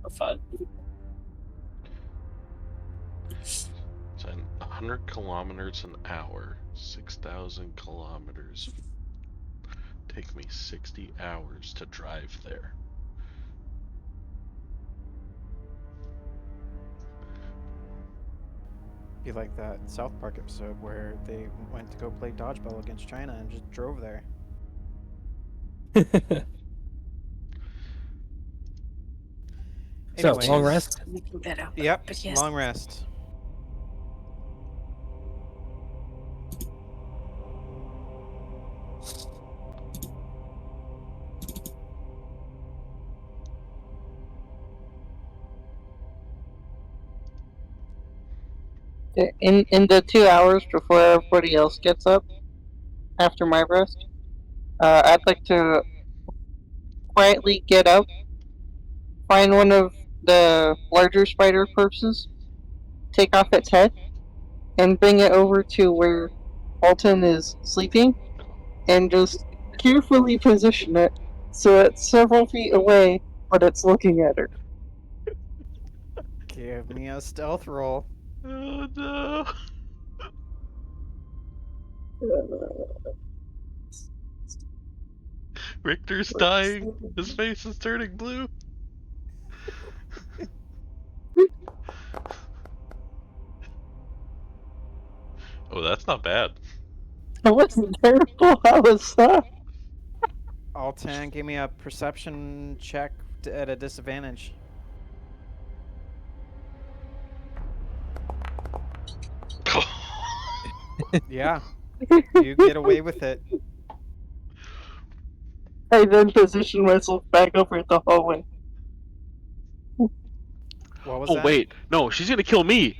for fun.
So 100 kilometers an hour, 6,000 kilometers. Take me 60 hours to drive there.
Be like that South Park episode where they went to go play dodgeball against China and just drove there.
So,
Anyways,
long rest?
Making that up.
Yep,
But yes.
long rest.
In the 2 hours before everybody else gets up, after my rest, I'd like to quietly get up, find one of the larger spider corpses, take off its head, and bring it over to where Alton is sleeping, and just carefully position it so it's several feet away, but it's looking at her.
Give me a stealth roll.
Oh no! Richter's dying. His face is turning blue. Oh, that's not bad.
That wasn't terrible. How was that?
Altan, give me a perception check at a disadvantage. Yeah, you get away with it.
I then position myself back over the hallway.
What was
oh
that?
wait, no, she's gonna kill me.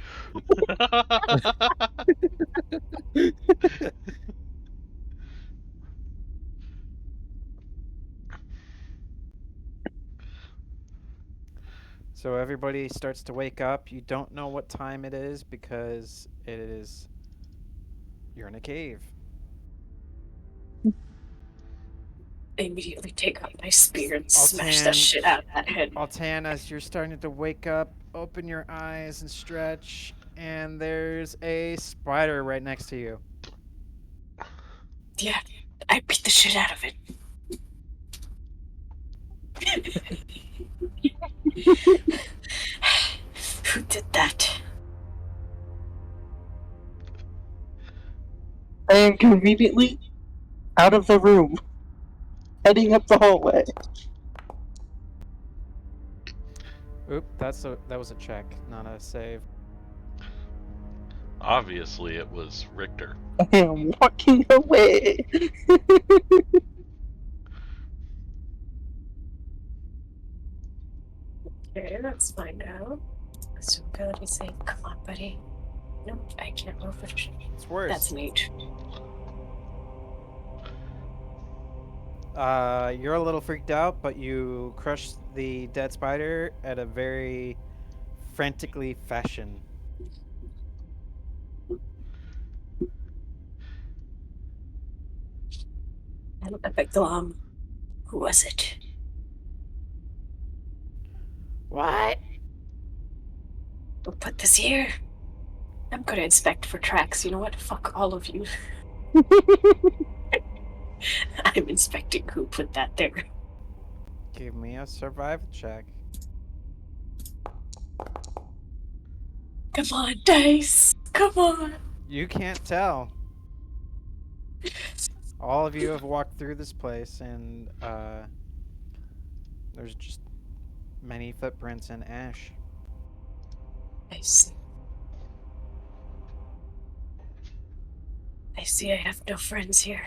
So everybody starts to wake up. You don't know what time it is because you're in a cave.
I immediately take out my spear and smash that shit out of that head.
Altan, as you're starting to wake up, open your eyes and stretch, and there's a spider right next to you.
Yeah, I beat the shit out of it. Who did that?
I am conveniently out of the room, heading up the hallway.
Oop, that was a check, not a save.
Obviously, it was Richter.
I am walking away.
Okay, let's find out. So ability save. Come on, buddy. No, I can't move it.
It's worse.
That's neat.
You're a little freaked out, but you crush the dead spider at a very frantically fashion.
And Epic Glom. Who was it?
What?
Who put this here? I'm gonna inspect for tracks. You know what? Fuck all of you. I'm inspecting who put that there.
Give me a survival check.
Come on, dice. Come on.
You can't tell. All of you have walked through this place, and there's just many footprints in ash.
I see. I see I have no friends here.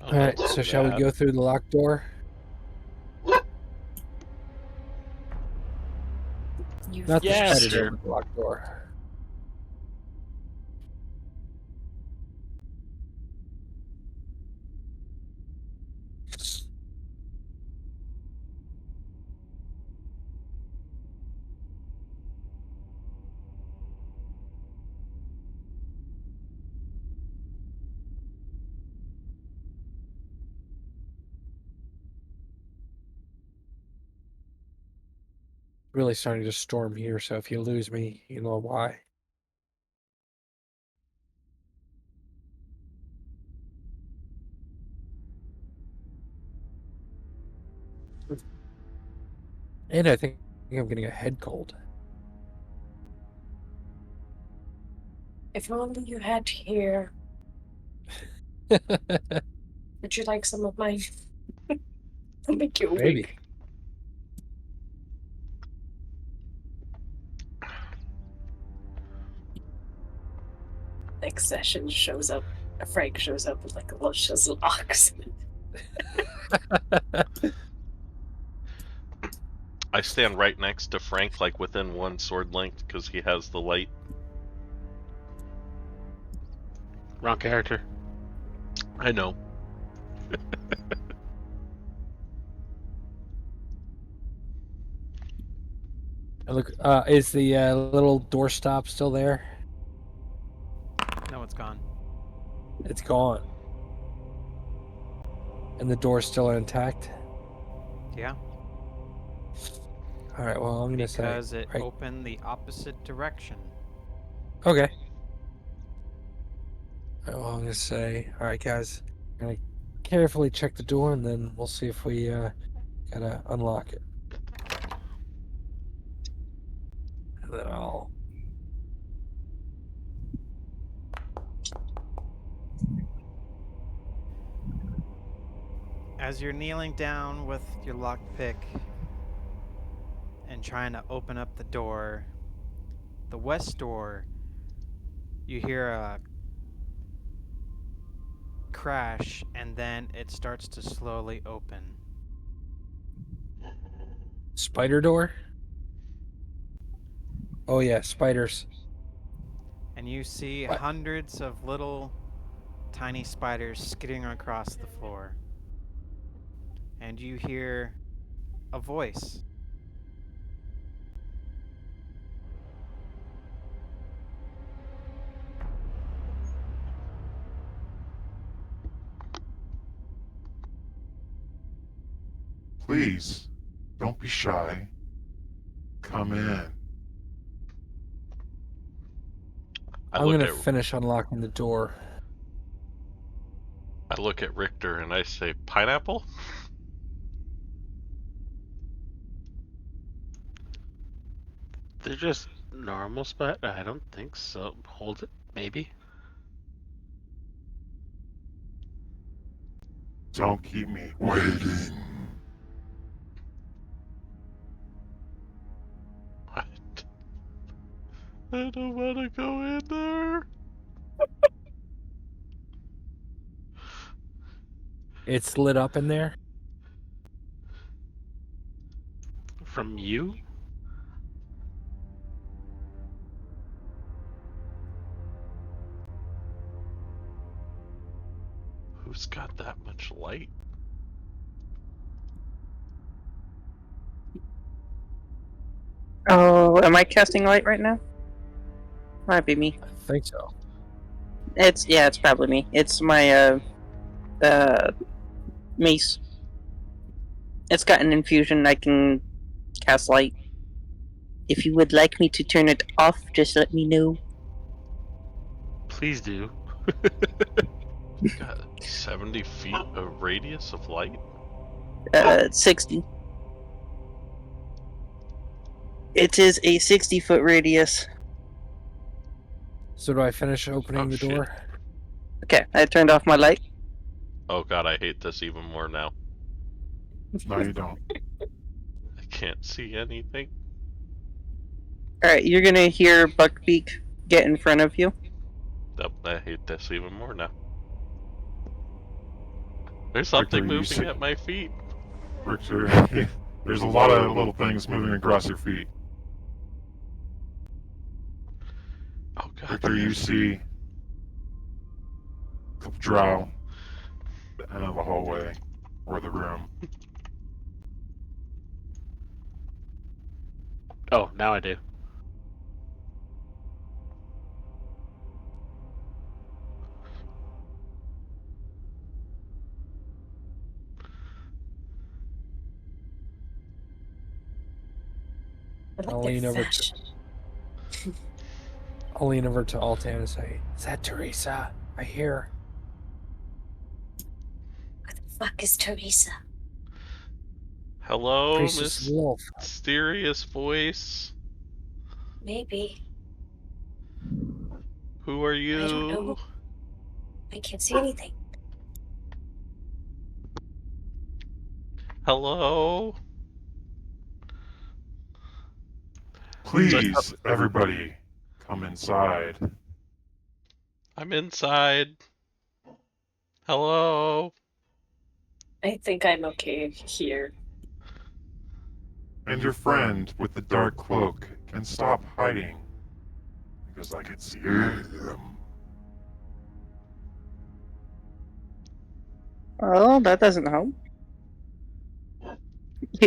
Oh,
All right,
don't
so
say
shall we
that.
go through the locked door?
You
Not the
Yes,
spider
sir.
door, but the locked door. Really starting to storm here, so if you lose me, you know why. And I think I'm getting a head cold.
If only you had here. Would you like some of mine? I'll make you
Maybe.
awake. Next session shows up. Frank shows up with like a luscious locks.
I stand right next to Frank, like within one sword length, because he has the light.
Wrong character.
I know.
Look, is the little doorstop still there?
No, it's gone.
It's gone. And the door's still intact?
Yeah,
All right, well, I'm going to say...
because it
right.
opened the opposite direction.
Okay. All right, well, I'm going to say... All right, guys. I'm going to carefully check the door, and then we'll see if we gotta unlock it. And then I'll...
As you're kneeling down with your lockpick and trying to open up the door, the west door, you hear a crash and then it starts to slowly open.
Spider door? Oh, yeah, spiders.
And you see
What?
hundreds of little tiny spiders skidding across the floor. And you hear a voice.
Please, don't be shy. Come in.
I
I'm
look
going to
at
finish unlocking the door.
Richter and I say, pineapple?
They're just normal spot. I don't think so. Hold it, maybe.
Don't keep me waiting.
I don't want to go in there.
It's lit up in there.
From you?
Who's got that much light?
Oh, am I casting light right now? Might be me.
I think so.
It's probably me. It's my mace. It's got an infusion. I can cast light. If you would like me to turn it off, just let me know.
Please do.
Got 70 feet of radius of light?
60. It is a 60-foot radius.
So do I finish opening
Oh,
the
shit.
door?
Okay, I turned off my light.
Oh god, I hate this even more now.
No, you don't.
I can't see anything.
Alright, you're gonna hear Buckbeak get in front of you.
Nope, I hate this even more now. There's
Victor,
something
you
moving
see-
at my feet.
Victor, there's a lot of little things moving across your feet.
Oh god.
Victor, you see a couple drow at the end of the hallway or the room.
Oh, now I do.
I like
I'll
their
lean over to
fashion.
Altan and say, "Is that Teresa? I hear."
What the fuck is Teresa?
Hello,
Priestess Wolf.
mysterious voice.
Maybe.
Who are you?
I don't know. I can't see anything.
Hello?
Please, everybody, come inside.
I'm inside. Hello?
I think I'm okay here.
And your friend with the dark cloak can stop hiding. Because I can see them.
Oh, that doesn't help.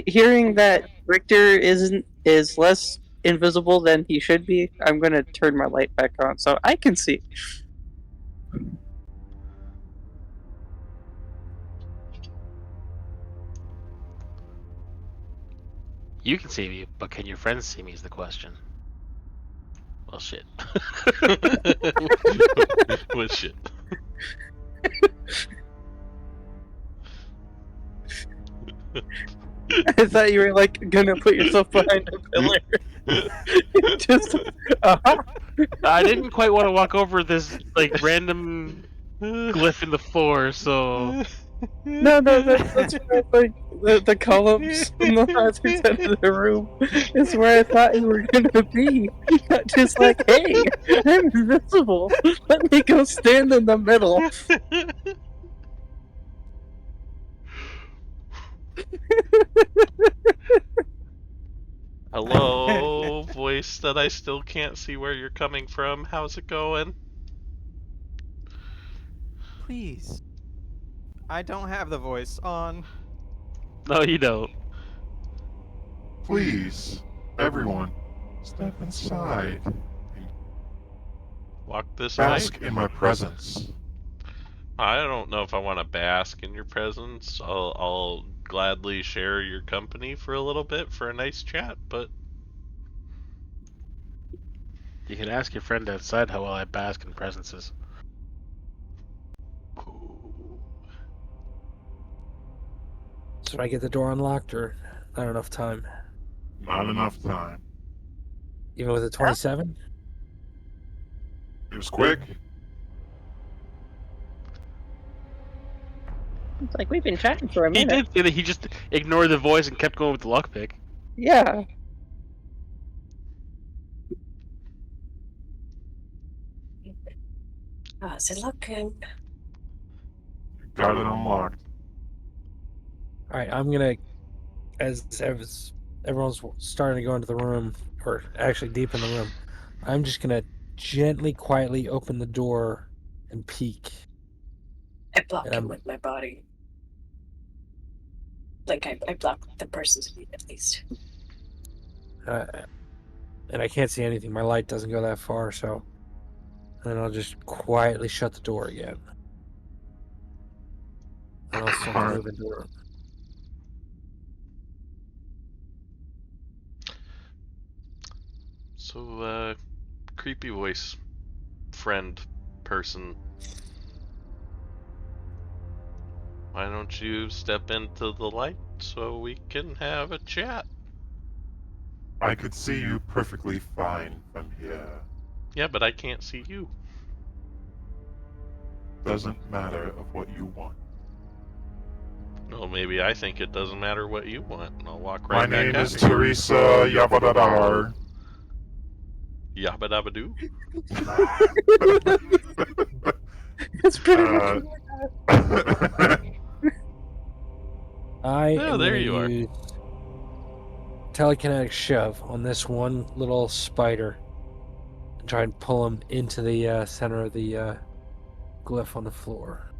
Hearing that Richter is less invisible than he should be, I'm gonna turn my light back on so I can see.
You can see me, but can your friends see me is the question. Well, shit.
What shit?
I thought you were like gonna put yourself behind a pillar. Just
I didn't quite want to walk over this like random glyph in the floor, so
no, that's where like the columns on the other side of the room is where I thought you were gonna be. Not just like, hey, I'm invisible. Let me go stand in the middle.
Hello, voice that I still can't see where you're coming from. How's it going?
Please. I don't have the voice on.
no, you don't.
Please, everyone, step inside.
Walk this way?
Bask in my presence.
I don't know if I want to bask in your presence. I'll gladly share your company for a little bit for a nice chat, but
You can ask your friend outside how well I bask in presences.
So I get the door unlocked, or not enough time?
Not enough time.
Even with a 27?
It was quick.
It's like we've been chatting for a
He
minute.
did say that he just ignored the voice and kept going with the lockpick.
Yeah.
How's it looking?
Got it unlocked.
All right, I'm gonna, as everyone's starting to go into the room, or actually deep in the room, I'm just gonna gently, quietly open the door and peek.
I block
And
him
I'm
with my body. Like I block the person's feet at least.
and I can't see anything. My light doesn't go that far, so. And then I'll just quietly shut the door again. And I'll start to
Alright.
move into the room.
So, creepy voice, friend, person. Why don't you step into the light so we can have a chat?
I could see you perfectly fine from here.
Yeah, but I can't see you.
Doesn't matter of what you want.
No, maybe I think it doesn't matter what you want, and I'll walk
My
right back
name
at
is
you.
Teresa Yabadadar.
Yabba dabba doo.
It's pretty much.
I
Oh,
am
there
going to
you are.
use telekinetic shove on this one little spider and try and pull him into the center of the glyph on the floor.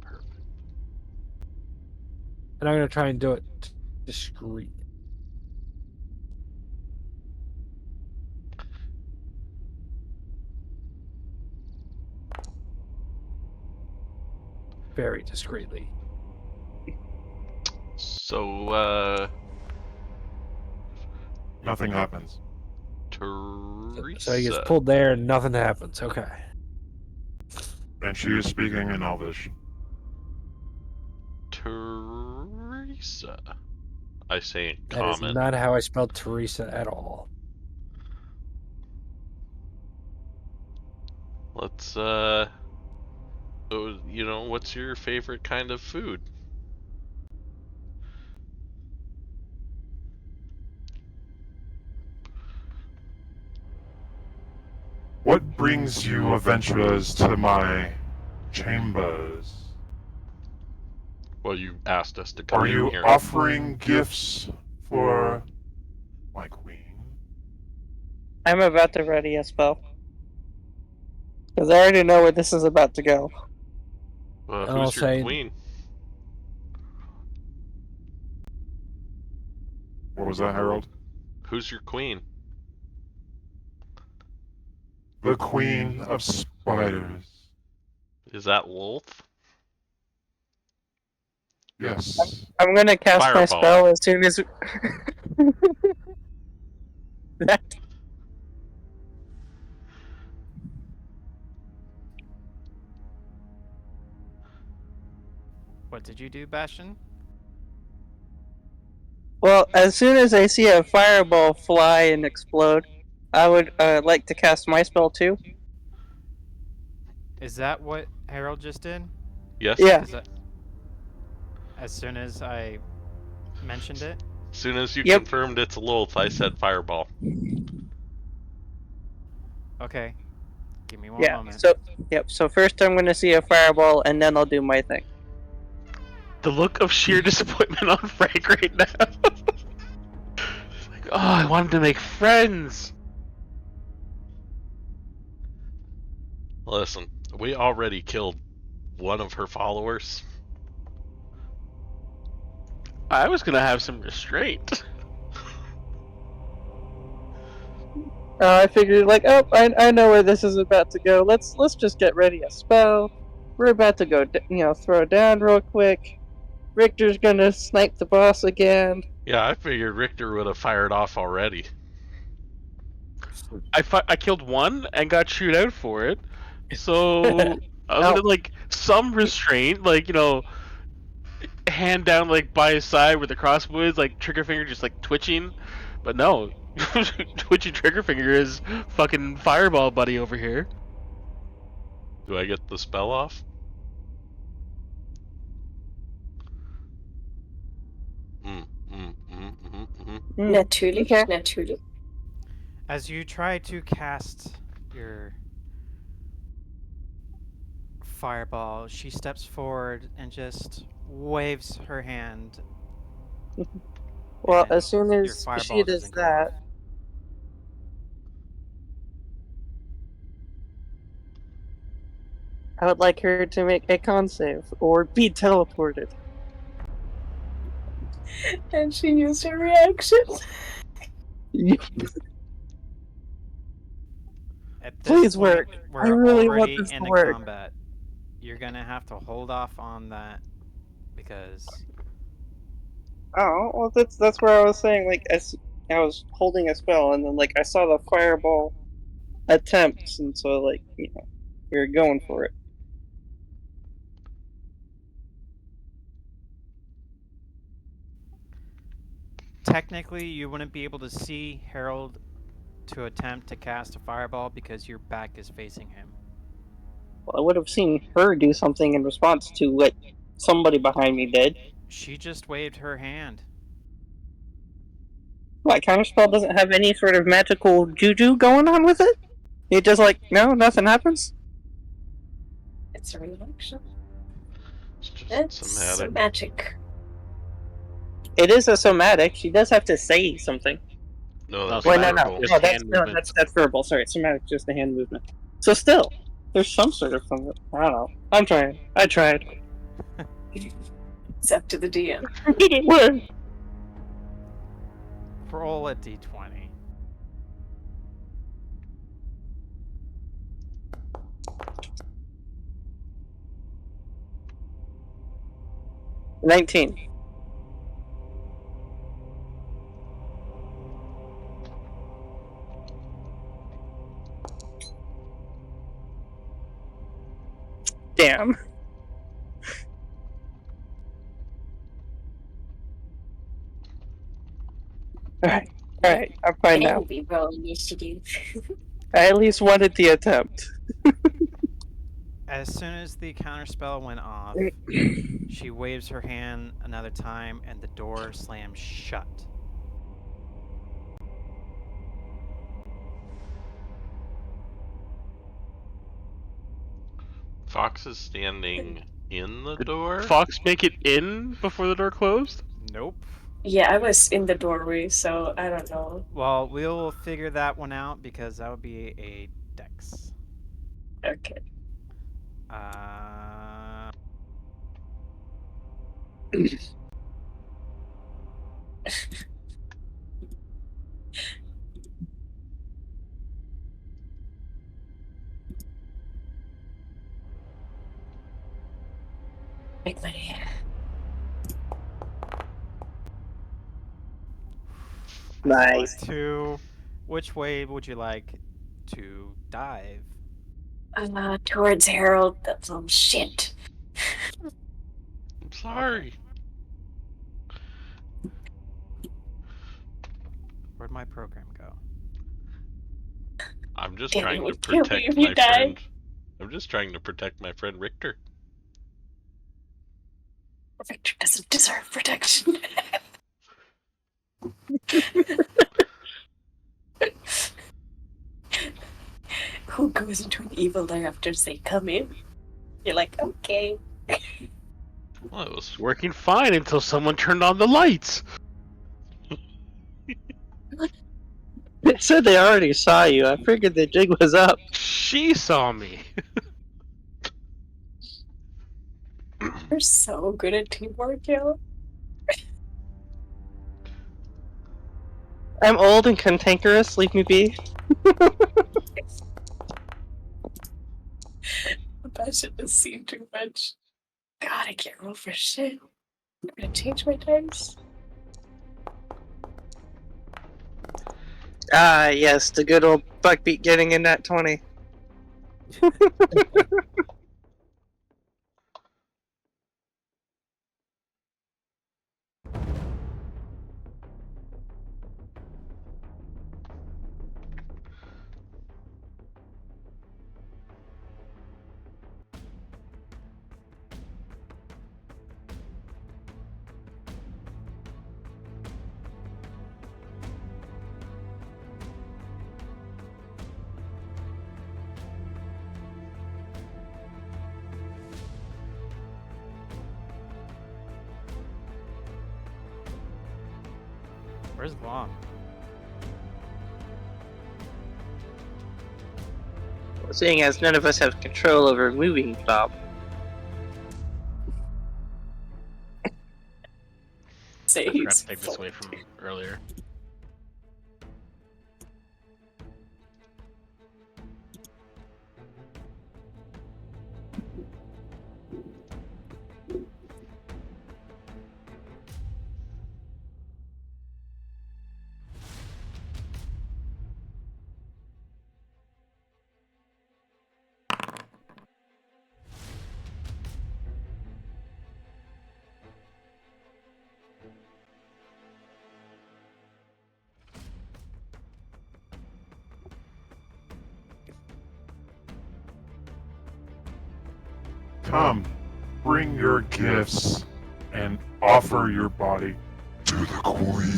Perfect.
And I'm going to try and do it discreet. Very discreetly.
So,
Nothing happens.
Teresa.
So he gets pulled there and nothing happens. Okay.
And she is speaking in Elvish.
Teresa. I say in
That is
common.
not how I spelled Teresa at all.
Let's, what's your favorite kind of food?
What brings you adventurers to my chambers?
Well, you asked us to come
Are
in
you
here.
offering gifts for my queen?
I'm about to ready a spell. Because I already know where this is about to go.
And I'll
Who's your
say,
queen?
What was that, Harold?
Who's your queen?
The queen of spiders.
Is that Lolth?
Yes.
I'm gonna cast my
Fireball.
spell as soon as. that.
What did you do, Bastion?
Well, as soon as I see a fireball fly and explode, I would like to cast my spell too.
Is that what Harold just did?
Yes?
Yeah.
Is that as soon as I mentioned it?
As soon as you
Yep.
confirmed it's Lolth, I said fireball.
Okay. Give me one
Yeah.
moment.
So first I'm gonna see a fireball, and then I'll do my thing.
The look of sheer disappointment on Frank right now. It's like, oh, I wanted to make friends.
Listen, we already killed one of her followers.
I was gonna have some restraint.
I figured like, oh, I know where this is about to go. Let's just get ready a spell. We're about to go, throw down real quick. Richter's gonna snipe the boss again.
Yeah, I figured Richter would have fired off already.
I killed one and got chewed out for it. So I was
Ow.
gonna like some restraint, like hand down like by his side with the crossbow is, like trigger finger just like twitching, but no, twitchy trigger finger is fucking fireball buddy over here.
Do I get the spell off?
Naturally.
Okay.
Naturally.
As you try to cast your fireball, she steps forward and just waves her hand.
Well,
and
as soon
your
as she
fireball
does
doesn't go
that,
off.
I would like her to make a con save or be teleported.
And she used her reaction.
At this
Please
point,
work.
we're
I really want
already
this
in
to
the
work.
combat. You're gonna have to hold off on that because
Oh, well, that's where I was saying, like, as I was holding a spell, and then, like, I saw the fireball attempts, and so, like, we were going for it.
technically you wouldn't be able to see Harold to attempt to cast a fireball because your back is facing him.
Well, I would have seen her do something in response to what somebody behind me did.
She just waved her hand.
What, counterspell doesn't have any sort of magical juju going on with it? It just, like, no, nothing happens?
It's a reaction.
It's just
It's
somatic.
magic.
It is a somatic. She does have to say something.
No,
No,
that's
Wait,
somatic
verbal.
is
no,
hand movement.
that's verbal. Sorry, somatic, just a hand movement. So still, there's some sort of something. I don't know. I'm trying. I tried.
It's up to the DM.
Did it work?
Roll a d20.
$19. Damn. Alright, I'm fine now.
And we roll initiative.
I at least wanted the attempt.
As soon as the counterspell went off, she waves her hand another time and the door slams shut.
Fox is standing in the door.
Fox make it in before the door closed?
Nope.
Yeah, I was in the doorway, so I don't know.
Well, we'll figure that one out because that would be a dex.
Okay. Make money.
Nice.
Which way would you like to dive?
Towards Harold, that little shit.
I'm sorry.
Where'd my program go?
I'm just
Danny
trying to
would kill me
protect
if you
my
died.
friend. I'm just trying to protect my friend Richter.
Victor doesn't deserve protection. Who goes into an evil lair after they come in? You're like, okay.
Well, it was
Working fine until someone turned on the lights.
They said they already saw you. I figured the jig was up.
She saw me.
You're so good at teamwork, yo.
I'm old and cantankerous. Leave me be.
I shouldn't have seen too much. God, I can't roll for shit. I'm gonna change my dice.
Ah, yes, the good old Buckbeat getting in that 20.
Where's Glom?
Seeing as none of us have control over moving Bob.
Say
I forgot
he's
to take this away from earlier.
Come, bring your gifts and offer your body to the queen.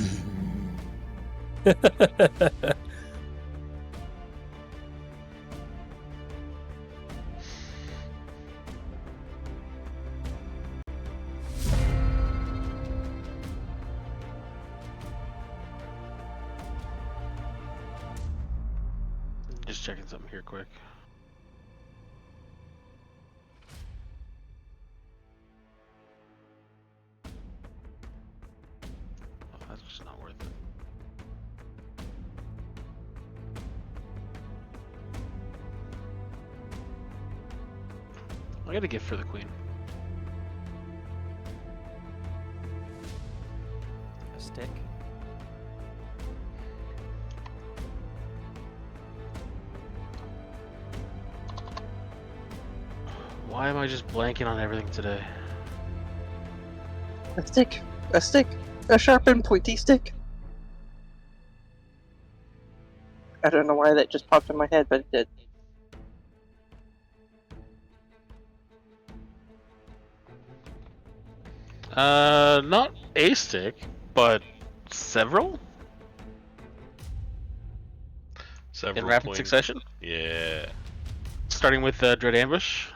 Just checking something here quick. Oh, that's just not worth it. I got a gift for the queen.
A stick?
Why am I just blanking on everything today?
A stick. A stick. A sharp and pointy stick. I don't know why that just popped in my head, but it did.
Not a stick, but several
Several
in rapid
coins.
succession.
Yeah.
Starting with Dread Ambush.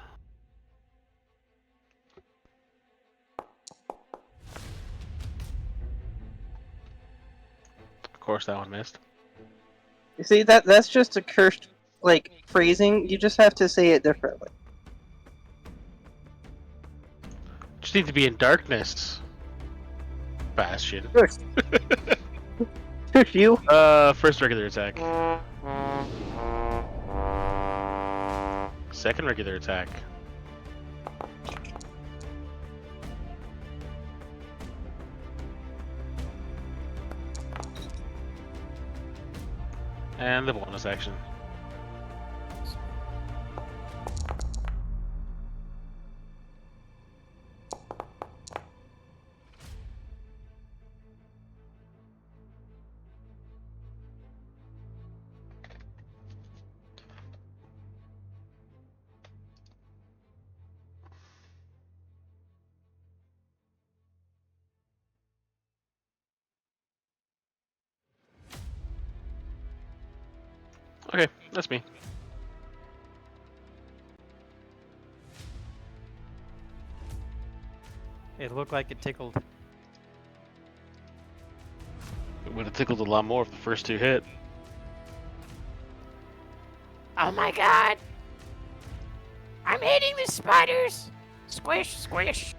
Of course, that one missed.
You see, that's just a cursed, like, phrasing. You just have to say it differently.
Just need to be in darkness. Bastion.
Shush. Shush you.
First regular attack. Second regular attack. And the bonus action. Okay, that's me.
It looked like it tickled.
It would have tickled a lot more if the first two hit.
Oh my god! I'm hitting the spiders! Squish, squish!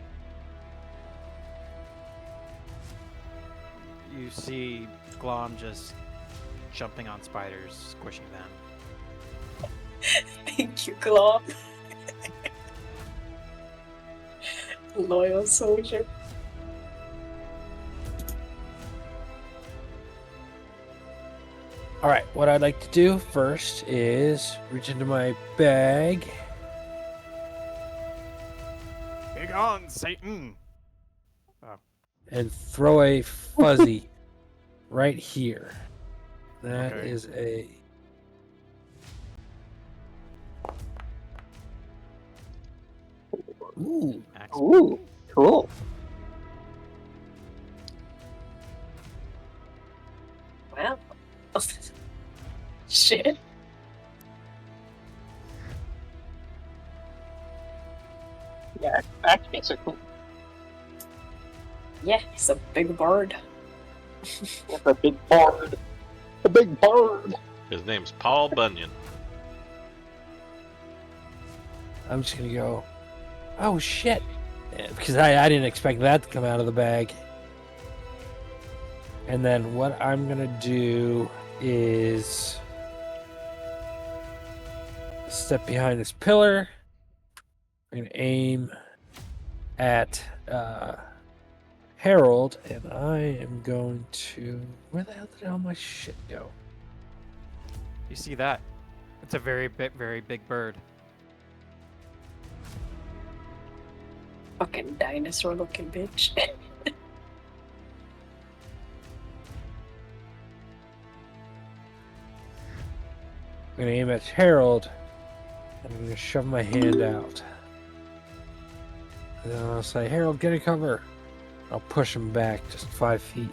You see Glom just jumping on spiders, squishing them.
Thank you, Glom. Loyal soldier.
All right, what I'd like to do first is reach into my bag.
Big on, Satan!
And throw a fuzzy right here. That
Okay.
is a... Ooh.
Axe.
Ooh, cool.
Well. Shit.
Yeah, acrobatics are cool.
Yeah, he's a big bird.
With a big bird. A big bird.
His name's Paul Bunyan.
I'm just gonna go, oh shit. Because I didn't expect that to come out of the bag. And then what I'm gonna do is step behind this pillar. I'm gonna aim at Harold, and I am going to. Where the hell did all my shit go?
You see that? It's a very big bird.
Fucking dinosaur looking bitch.
I'm gonna aim at Harold, and I'm gonna shove my hand out. And then I'll say, Harold, get a cover. I'll push him back just 5 feet.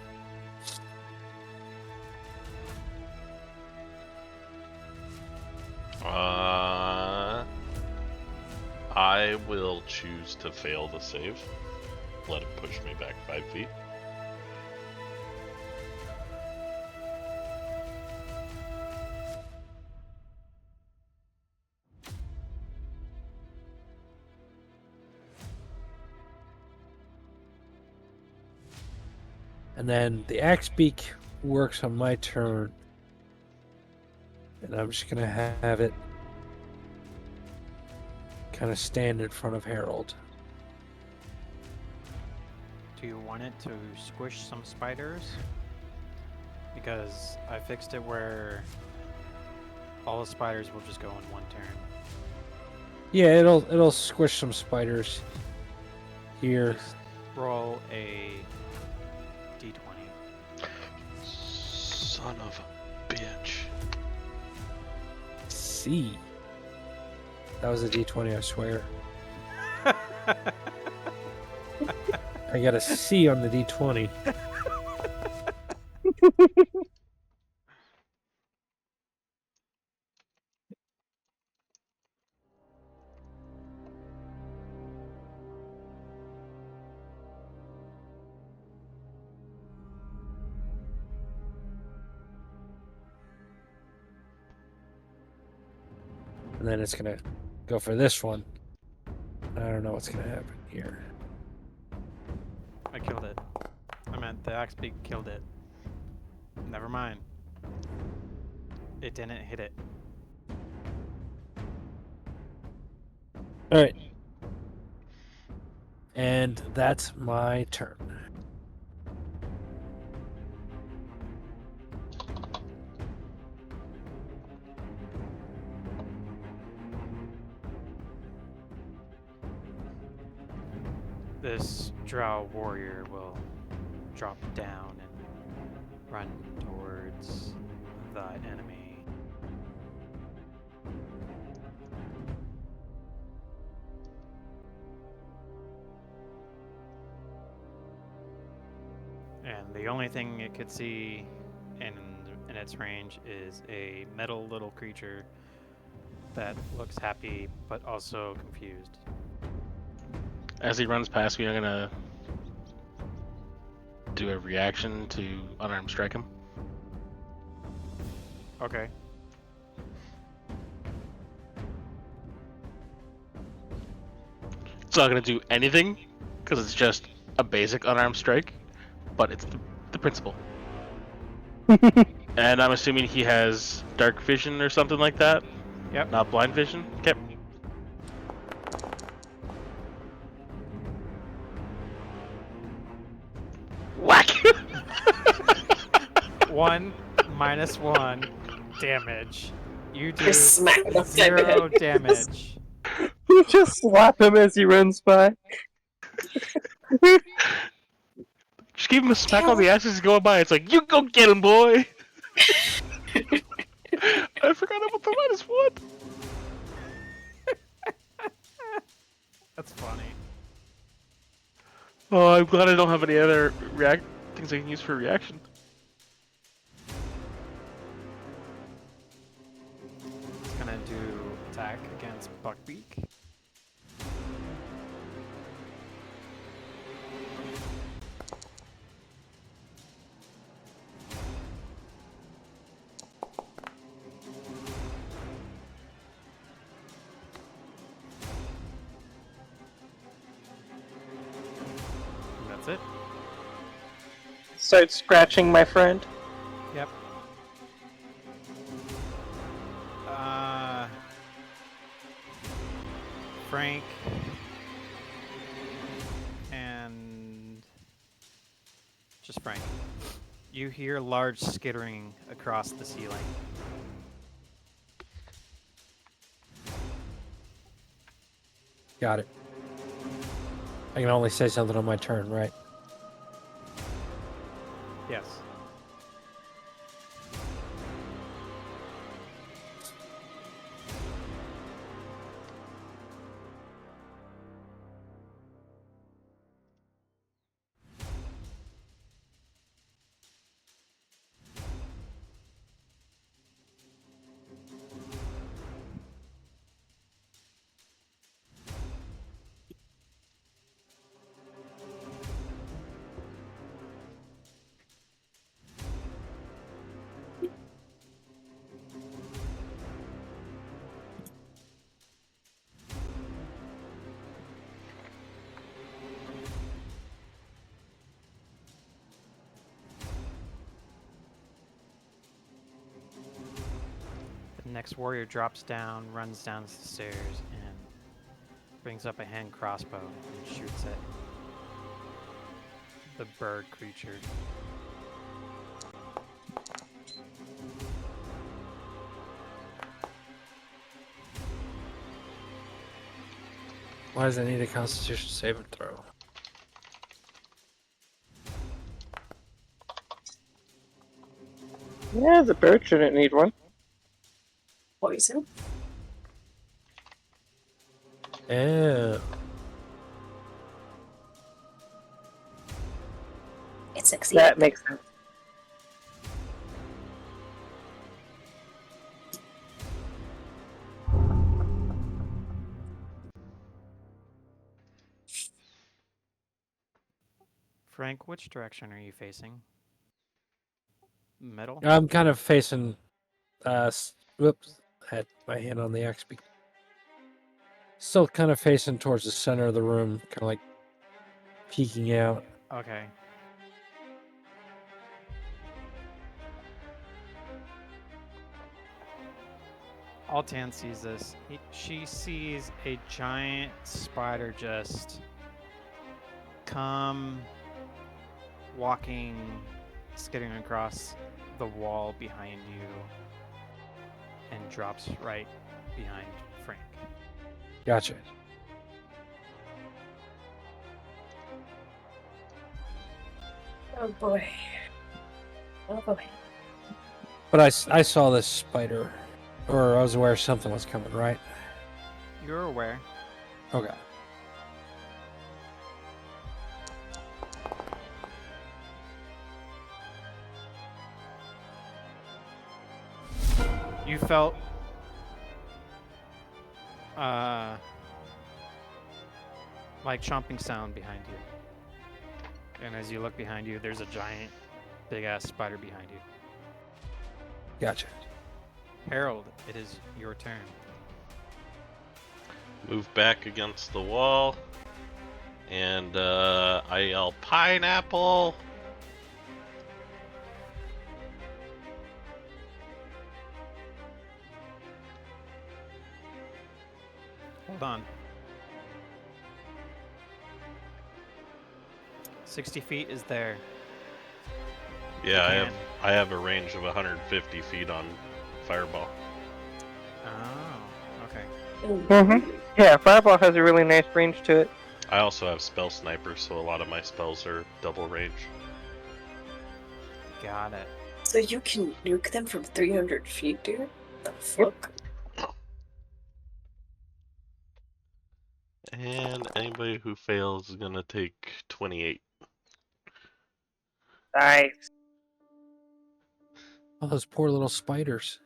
I will choose to fail the save. Let it push me back 5 feet.
And then the axe beak works on my turn. And I'm just gonna have it kind of stand in front of Harold.
Do you want it to squish some spiders? Because I fixed it where all the spiders will just go in one turn.
Yeah, it'll squish some spiders here.
Just roll a d20.
Son of a bitch.
C. That was a D20, I swear. I got a C on the D20. And then it's gonna go for this one. I don't know what's gonna happen here.
I killed it. I meant the axe beak killed it. Never mind. It didn't hit it.
Alright. And that's my turn.
This drow warrior will drop down and run towards the enemy. And the only thing it could see in its range is a metal little creature that looks happy but also confused.
As he runs past me, I'm gonna do a reaction to unarmed strike him.
Okay.
It's not gonna do anything because it's just a basic unarmed strike, but it's the principle. And I'm assuming he has dark vision or something like that.
Yep.
Not blind vision. Okay. Whack!
1 minus 1 damage. You do
Just smack him upside the
0
head.
damage.
You just slap him as he runs by.
Just give him a smack on the ass as he's going by. It's like, you go get him, boy! I forgot about the -1.
That's funny.
Oh, I'm glad I don't have any other things I can use for reaction.
It's gonna do attack against Buckbeak. That's it.
Start scratching my friend.
Yep. Frank and just Frank. You hear large skittering across the ceiling.
Got it. I can only say something on my turn, right?
Yes. The next warrior drops down, runs down the stairs, and brings up a hand crossbow and shoots at the bird creature.
Why does it need a Constitution saving throw?
Yeah, the bird shouldn't need one.
Poison?
Yeah.
It succeeded.
That makes sense.
Frank, which direction are you facing? Middle?
I'm kind of facing. Whoops. Had my hand on the X. Still kind of facing towards the center of the room, kind of like peeking out.
Okay. Altan sees this. She sees a giant spider just come walking, skidding across the wall behind you and drops right behind Frank.
Gotcha.
Oh boy. Oh boy.
But I saw this spider, or I was aware something was coming, right?
You're aware.
Okay.
You felt like chomping sound behind you. And as you look behind you, there's a giant, big-ass spider behind you.
Gotcha.
Harold, it is your turn.
Move back against the wall. And I yell, pineapple!
Hold on. 60 feet is there.
Yeah,
You
I have a range of 150 feet on fireball.
Oh, okay.
Mm-hmm. Yeah, Fireball has a really nice range to it.
I also have spell sniper, so a lot of my spells are double range.
Got it.
So you can nuke them from 300 feet, dude? The fuck?
And anybody who fails is gonna take 28.
Nice.
All those poor little spiders.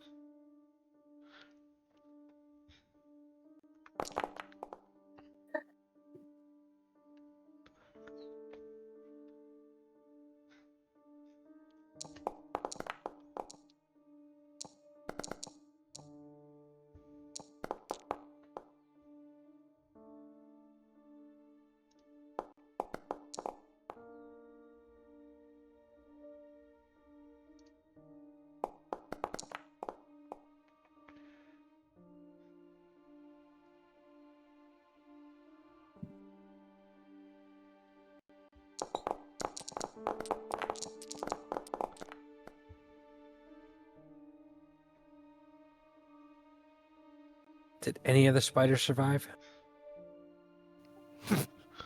Did any of the spiders survive?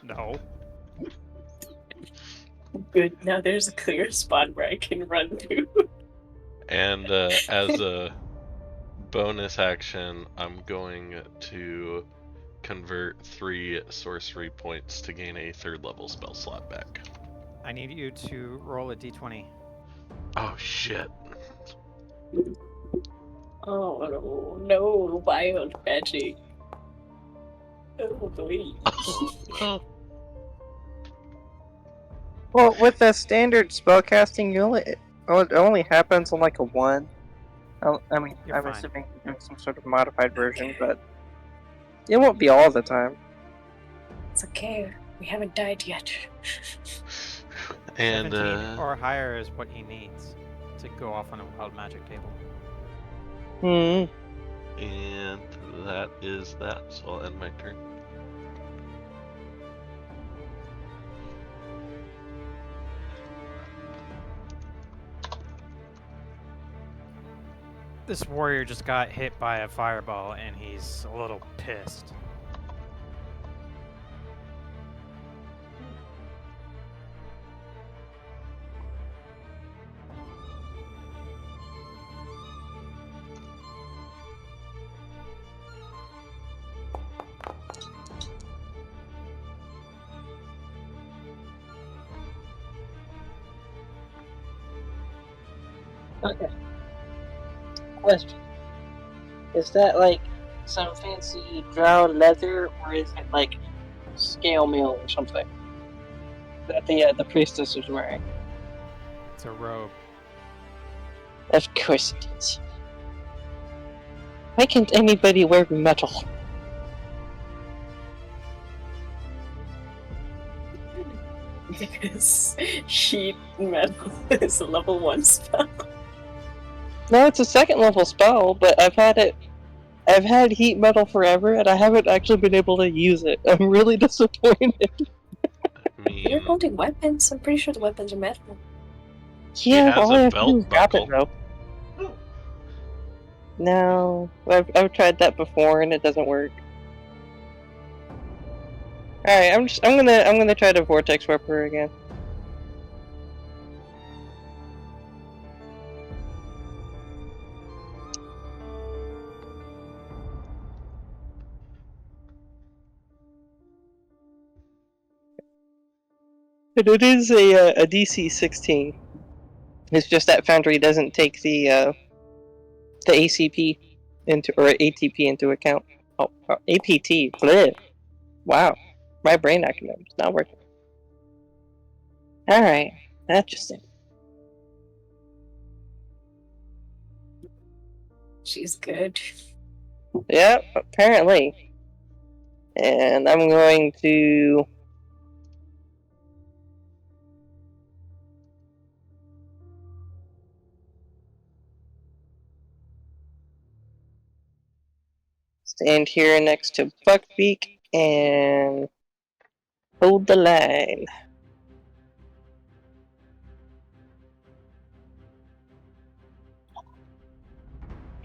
No.
Good. Now there's a clear spot where I can run to.
And as a bonus action, I'm going to convert 3 sorcery points to gain a 3rd level spell slot back.
I need you to roll a d20.
Oh shit.
Oh no, wild magic. Oh boy.
Oh,
Well, with the standard spellcasting, it only happens on like a 1. I mean,
You're
I'm
fine.
assuming you're doing some sort of modified version, but it won't be all the time.
It's okay. We haven't died yet.
and
17 or higher is what he needs to go off on a wild magic table.
and that is that. So I'll end my turn.
This warrior just got hit by a fireball and he's a little pissed.
Okay. Question. Is that like some fancy drow leather, or is it like scale mail or something that the priestess is wearing?
It's a robe.
Of course it is. Why can't anybody wear metal?
Because sheet metal is a level 1 spell.
No, it's a 2nd level spell, but I've had heat metal forever, and I haven't actually been able to use it. I'm really disappointed.
I
You're
mean,
holding weapons. I'm pretty sure the weapons are metal.
Yeah,
has
all
a
I have to do is
belt
grab it,
buckle.
though. No, I've tried that before, and it doesn't work. All right, I'm gonna try to vortex warp her again. But it is a DC 16. It's just that Foundry doesn't take the ACP into or ATP into account. Oh, APT. Bleh. Wow, my brain acronym is not working. All right, that's just it.
She's good.
Yep, apparently. And I'm going to stand here next to Buckbeak and hold the line.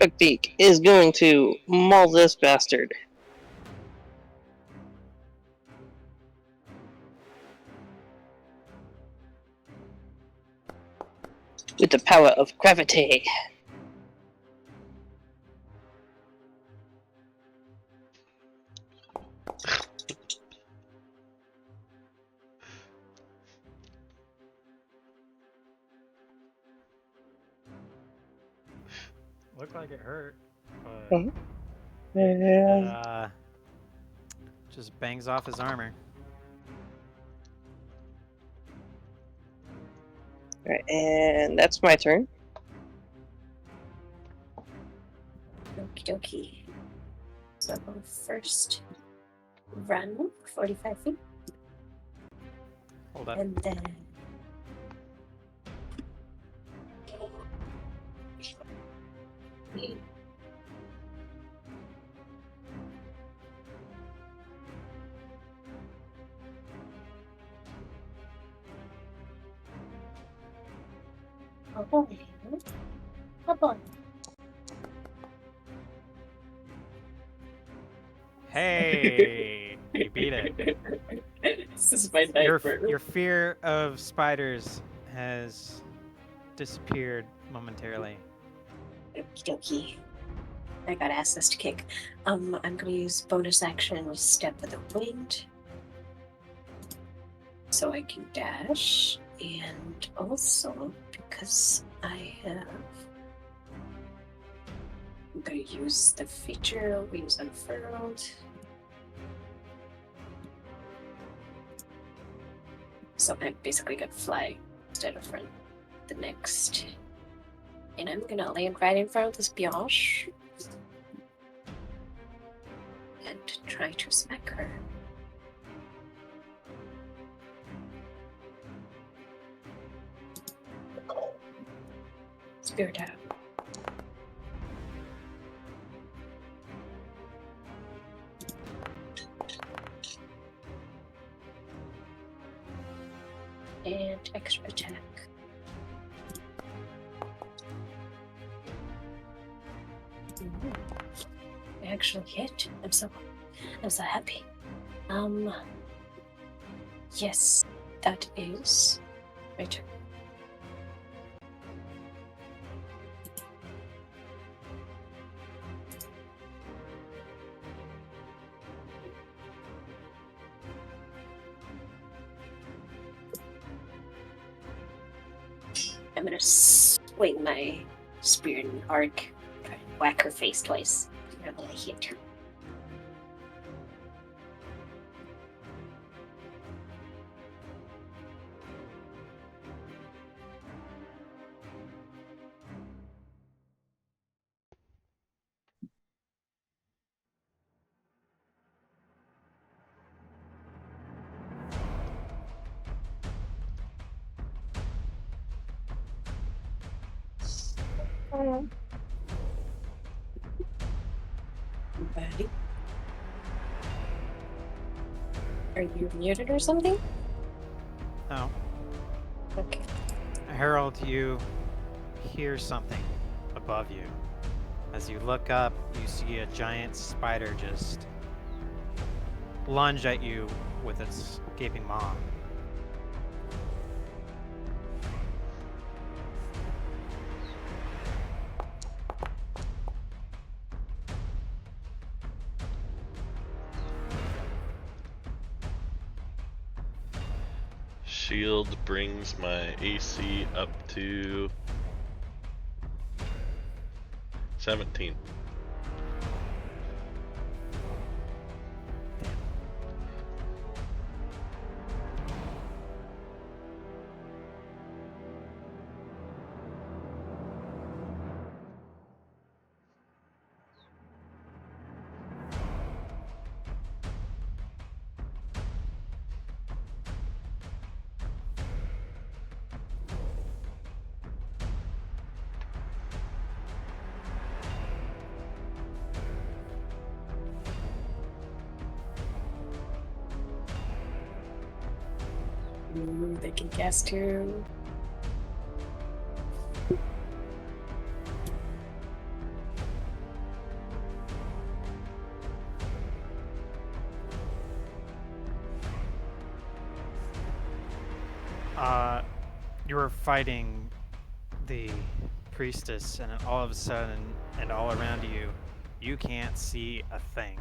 Buckbeak is going to maul this bastard. With the power of gravity.
Looked like it hurt, but
Mhm. Yeah.
just bangs off his armor.
Alright, and that's my turn.
Okie dokie. So first, run 45 feet.
Hold up.
And then... Oh boy. Oh boy.
Hey, you beat it.
This is my
Your
nightmare.
your fear of spiders has disappeared momentarily.
Okie dokie. I got asses to kick. I'm gonna use bonus action step of the wind. So I can dash. And also because I have I'm gonna use the feature Wings Unfurled. So I'm basically gonna fly instead of run the next. And I'm gonna land right in front of this Bianche and try to smack her. Spirit out. And extra attack. I actually hit. I'm so happy. Yes, that is my turn. I'm gonna swing my spear and arc, try to whack her face twice. I'm gonna hit her. Buddy. Are you muted or something?
No.
Okay.
Harold, you hear something above you. As you look up, you see a giant spider just lunge at you with its gaping maw.
Shield brings my AC up to 17.
Ooh, they can cast too.
You were fighting the priestess, and all of a sudden, and all around you, you can't see a thing.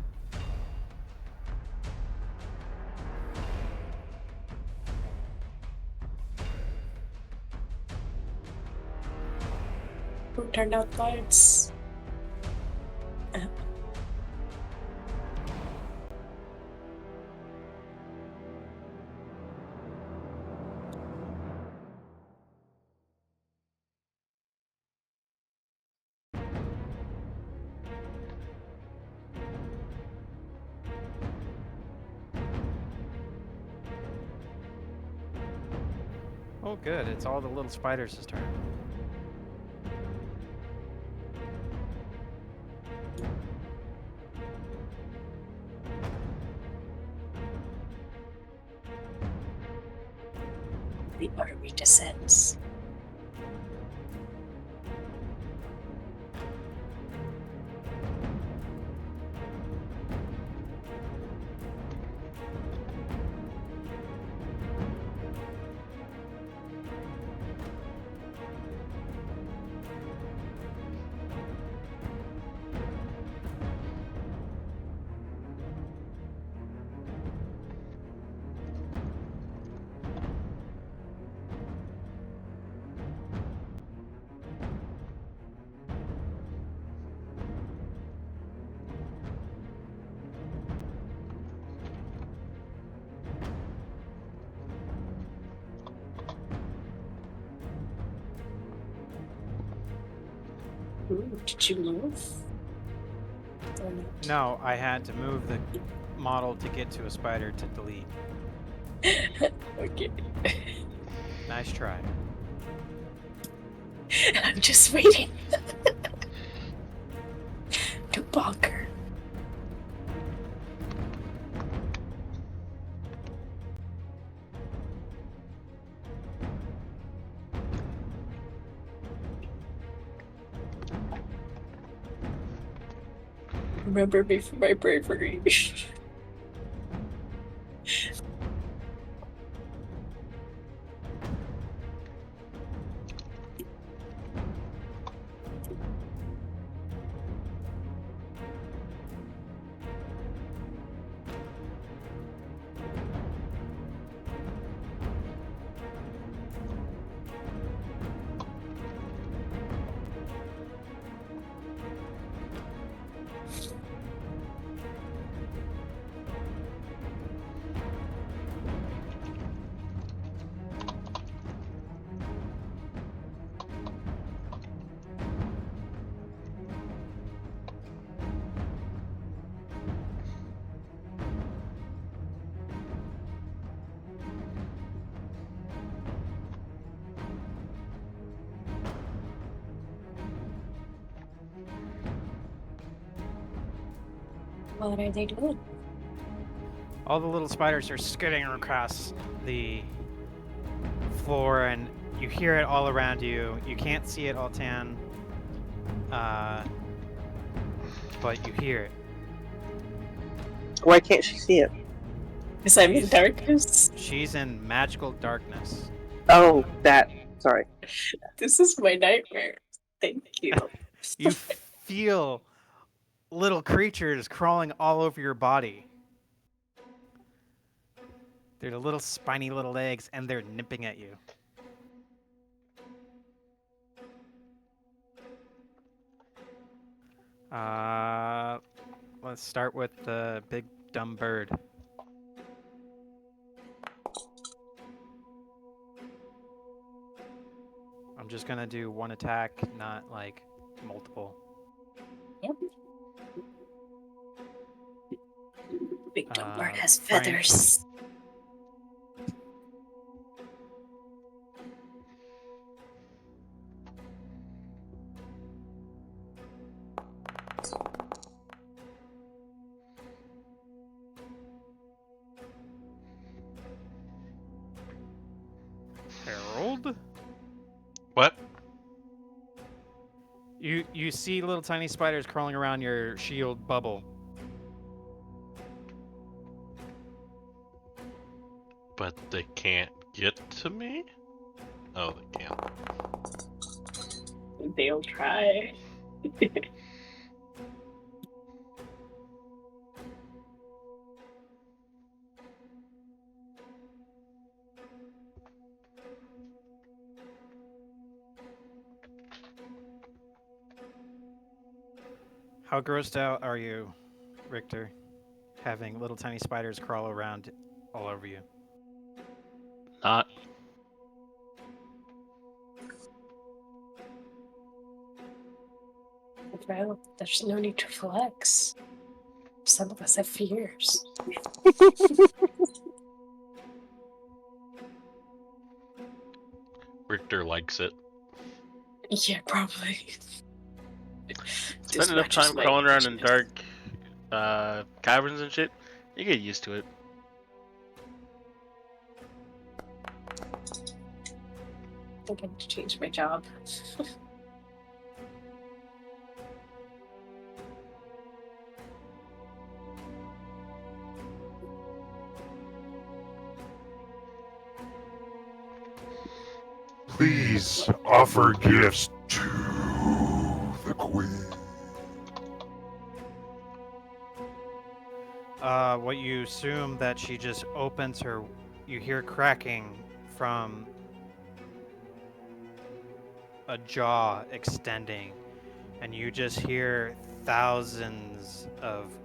Who turned out the lights?
Oh, good. It's all the little spiders' turn.
The army descends. Ooh, did you move? Or not?
No, I had to move the model to get to a spider to delete.
Okay.
Nice try.
I'm just waiting. To bonker. Remember me for my bravery. What are they doing?
All the little spiders are skidding across the floor, and you hear it all around you. You can't see it, Altan, but you hear it.
Why can't she see it?
Because I'm in
She's-
darkness.
She's in magical darkness.
Oh, that. Sorry.
This is my nightmare. Thank you.
You feel little creatures crawling all over your body. They're the little spiny little legs, and they're nipping at you. Let's start with the big dumb bird. I'm just gonna do one attack, not like multiple.
Yep. Big dumb bird has
Brian-
feathers.
Harold?
What?
You see little tiny spiders crawling around your shield bubble.
But they can't get to me? Oh, they can't.
They'll try.
How grossed out are you, Richter, having little tiny spiders crawl around all over you?
Not.
Well, there's no need to flex. Some of us have fears.
Richter likes it.
Yeah, probably.
Spend enough time crawling around in dark caverns and shit, you get used to it.
I think I need to change my job.
Please offer gifts to the queen.
What you assume that she just opens her, you hear cracking from a jaw extending, and you just hear thousands of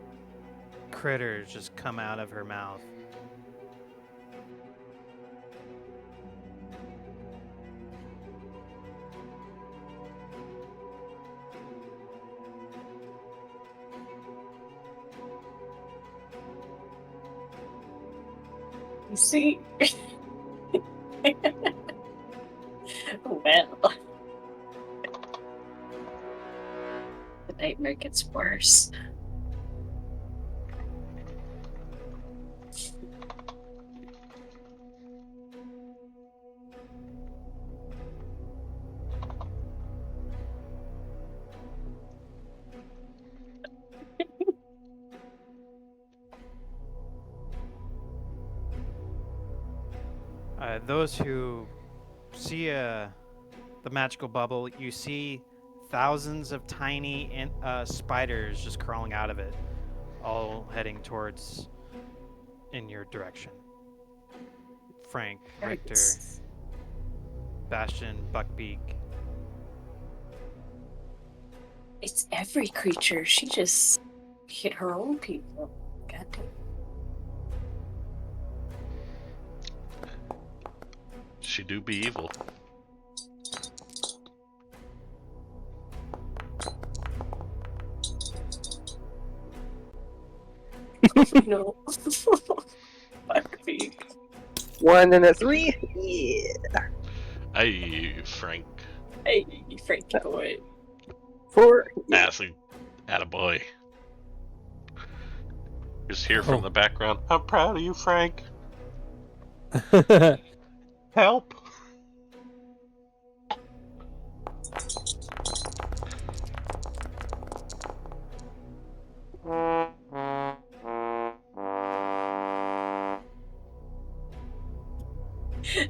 critters just come out of her mouth.
You see? Well, the nightmare gets worse.
Those who see the magical bubble, you see thousands of tiny spiders just crawling out of it, all heading towards in your direction. Frank, Richter,
Hurts.
Bastion, Buckbeak.
It's every creature. She just hit her own people. Goddamn.
She do be evil.
No. Buckbeak.
1 and a 3. Yeah.
Aye, Frank.
Hey, Frankie boy.
4. Yeah.
Assy. Attaboy. Just hear from the background. I'm proud of you, Frank. Help.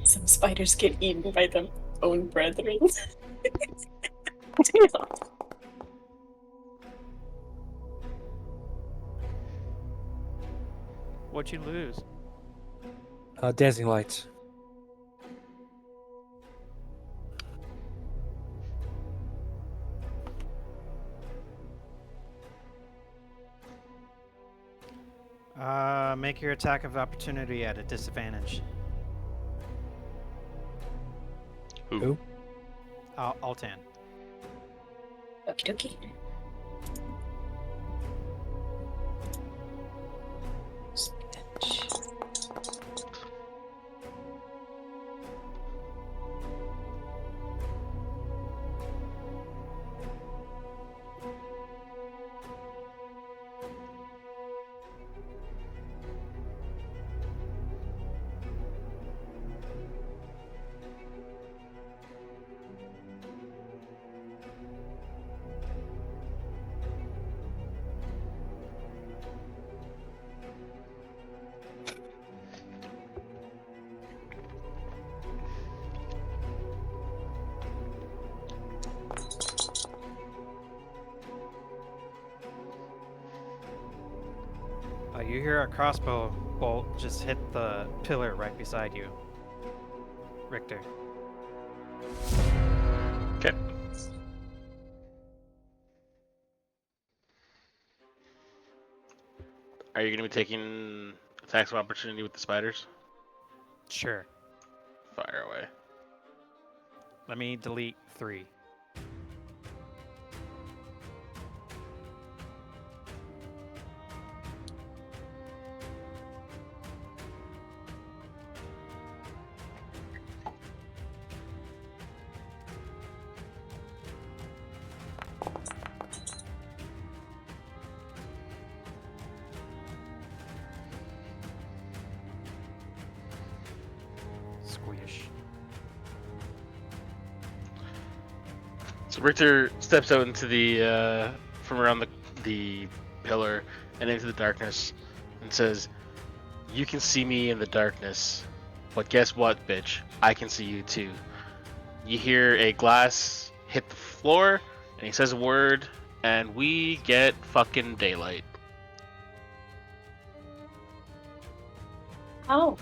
Some spiders get eaten by their own brethren.
What'd you lose?
Dancing lights.
Make your attack of opportunity at a disadvantage.
Who?
Altan.
Okie dokie.
You hear a crossbow bolt just hit the pillar right beside you. Richter.
Okay. Are you going to be taking attacks of opportunity with the spiders?
Sure.
Fire away.
Let me delete 3. Squish.
So Richter steps out into the from around the pillar and into the darkness and says, "You can see me in the darkness, but guess what, bitch? I can see you too." You hear a glass hit the floor, and he says a word, and we get fucking daylight.
Oh.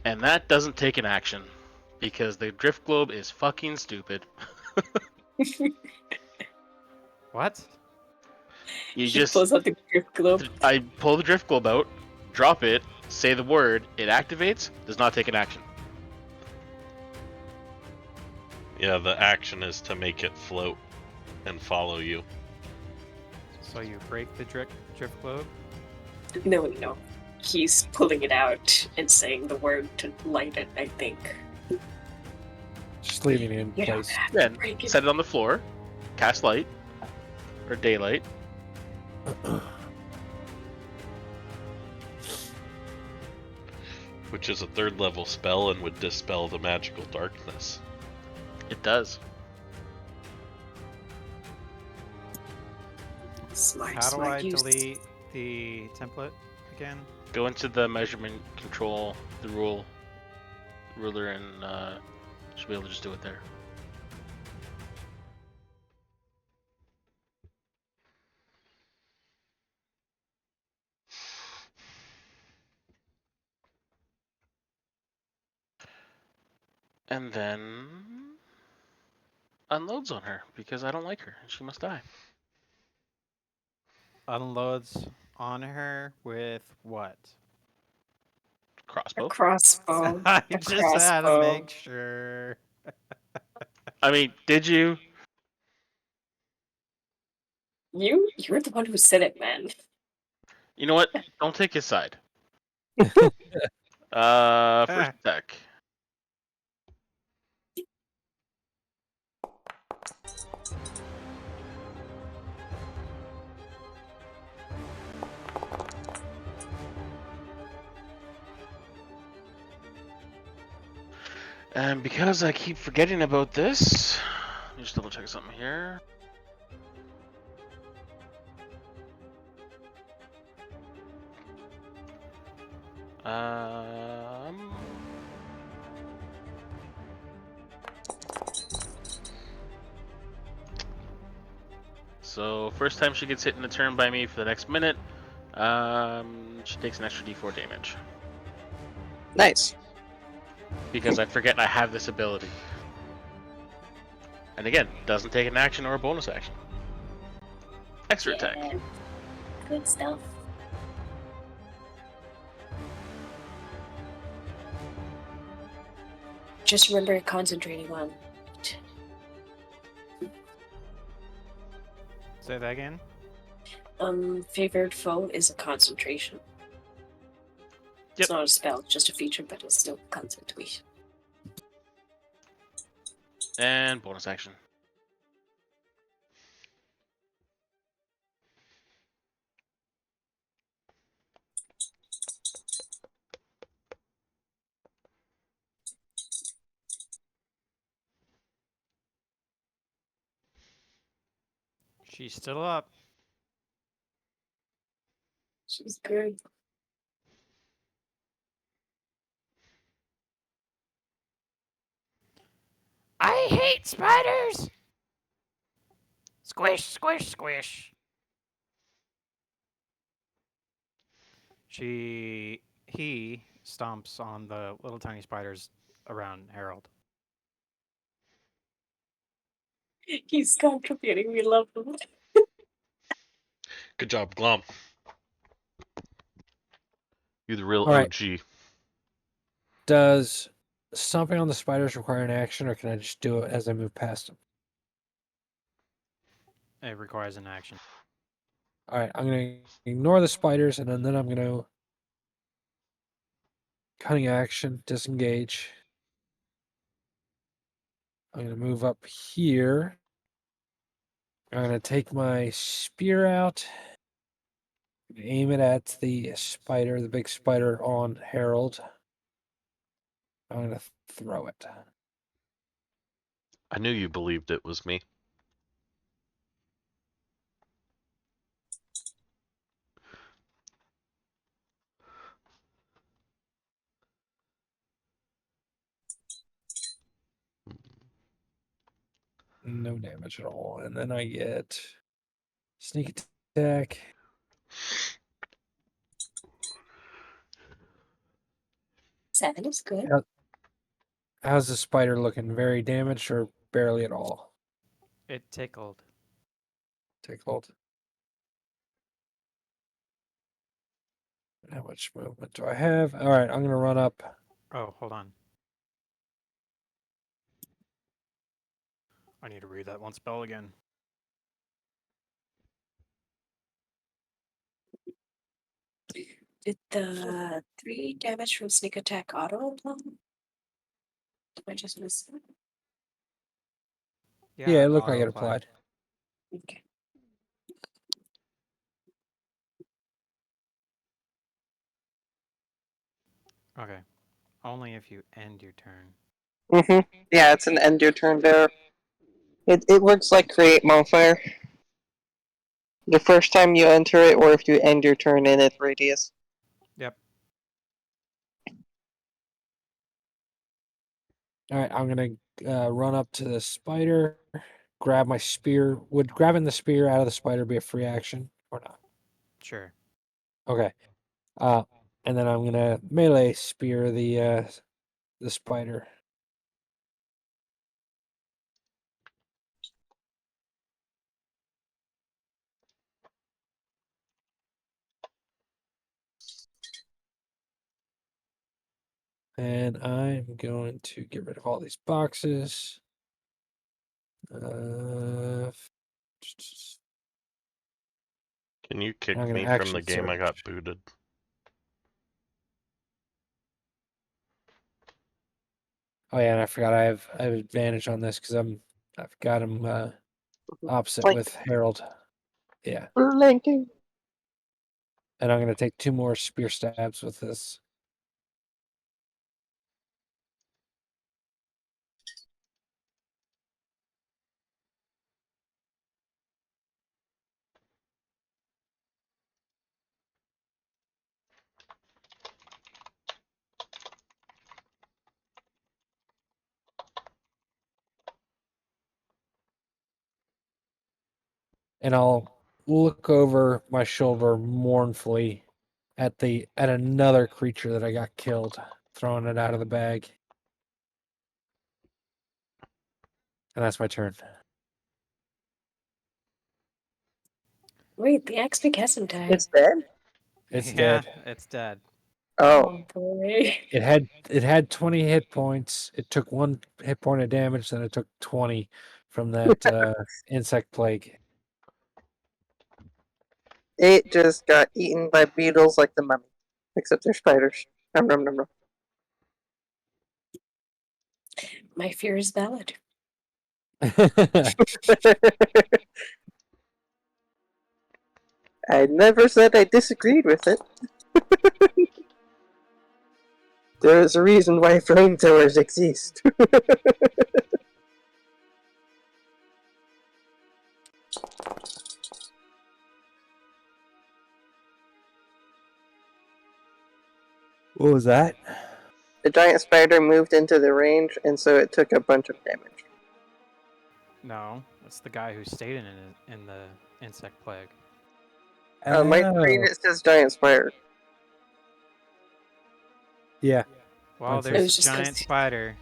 And that doesn't take an action, because the drift globe is fucking stupid.
What?
You
He
just
pulls out the drift globe.
I pull the drift globe out, drop it, say the word, it activates, does not take an action.
Yeah, the action is to make it float and follow you.
So you break the drift globe?
No, no. He's pulling it out and saying the word to light it, I think.
Just leaving it in
You don't
place.
have
Then
to break it.
set it on the floor, cast light or daylight.
Which is a 3rd level spell and would dispel the magical darkness.
It does.
Smart,
How do
smart
I
use.
delete the template again?
Go into the measurement control, the ruler, and should be able to just do it there. And then unloads on her because I don't like her and she must die.
Unloads on her with what?
A
Crossbow.
crossbow.
I
A
just had to
crossbow.
make sure.
I mean, did you?
You're the one who said it, man.
You know what? Don't take his side. First attack. And because I keep forgetting about this, let me just double check something here. Um, so first time she gets hit in a turn by me for the next minute, she takes an extra d4 damage.
Nice.
Because I forget I have this ability. And again, doesn't take an action or a bonus action. Extra attack.
Good stuff. Just remember concentrating on.
Say that again.
Favored foe is a concentration.
Yep.
It's not a spell, it's just a feature, but it's still concentration.
And bonus action.
She's still up.
She's good.
I hate spiders! Squish, squish, squish.
He stomps on the little tiny spiders around Harold.
He's contributing, we love him.
Good job, Glom. You're the real
All right.
OG.
Does stomping on the spiders require an action, or can I just do it as I move past them?
It requires an action.
All right, I'm going to ignore the spiders, and then I'm going to cunning action, disengage. I'm going to move up here. I'm going to take my spear out, aim it at the spider, the big spider on Harold. I'm going to throw it.
I knew you believed it was me.
No damage at all. And then I get sneak attack.
Seven is good.
How's the spider looking? Very damaged or barely at all?
It tickled.
Tickled. How much movement do I have? All right, I'm going to run up.
Oh, hold on. I need to read that one spell again.
Did the 3 damage from sneak attack auto apply? Did I just miss it?
Yeah, it looked like
auto
it applied.
Okay.
Okay. Only if you end your turn.
Yeah, it's an end your turn there. It works like create modifier. The first time you enter it, or if you end your turn in its radius.
Yep.
All right, I'm gonna run up to the spider, grab my spear. Would grabbing the spear out of the spider be a free action or not?
Sure.
Okay. And then I'm gonna melee spear the spider. And I'm going to get rid of all these boxes.
Can you kick
I'm gonna
me from the
action
game? I
surge.
got booted.
Oh yeah, and I forgot I have advantage on this because I've got him opposite
Like
with Harold. Yeah,
blanking.
and I'm gonna take 2 more spear stabs with this. And I'll look over my shoulder mournfully at another creature that I got killed, throwing it out of the bag. And that's my turn.
Wait, the XP hasn't died.
It's dead?
It's
Yeah,
dead.
it's dead.
Oh.
Boy.
It had 20 hit points. It took 1 hit point of damage, then it took 20 from that insect plague.
It just got eaten by beetles like the mummy. Except they're spiders. Nom nom nom nom.
My fear is valid.
I never said I disagreed with it. There's a reason why flamethrowers exist.
What was that?
The giant spider moved into the range, and so it took a bunch of damage.
No, that's the guy who stayed in the insect plague.
On my screen,
Oh,
it says giant spider.
yeah.
Well,
Mine
there's
was
a
just 'cause-
giant spider.